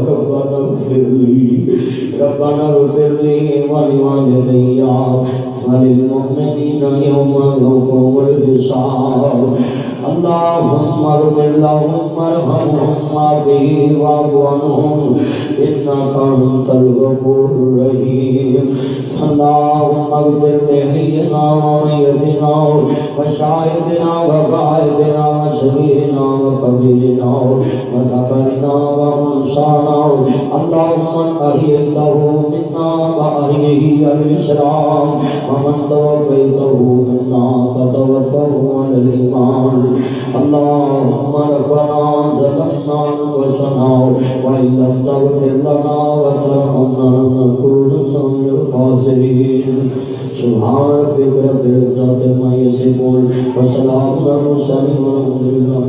ربنا اغفر لي ربنا اغفر لي ولوالدي وللمؤمنين يوم يقوم الحساب اللهم اغفر لهم وارحمهم واعف عنهم انك انت الغفور الرحيم اللهم اغفر لحينا وميتنا وشاهدنا وغائبنا وصغيرنا وكبيرنا وذكرنا وانثانا اللهم من احييته منا فاحيه على الاسلام ومن توفيته منا فتوفه على الايمان اللهم ربنا ظلمنا انفسنا وان لم تغفر لنا وترحمنا لنكونن من الخاسرين سبحان ربك رب العزة عما يصفون وسلام على المرسلين والحمد لله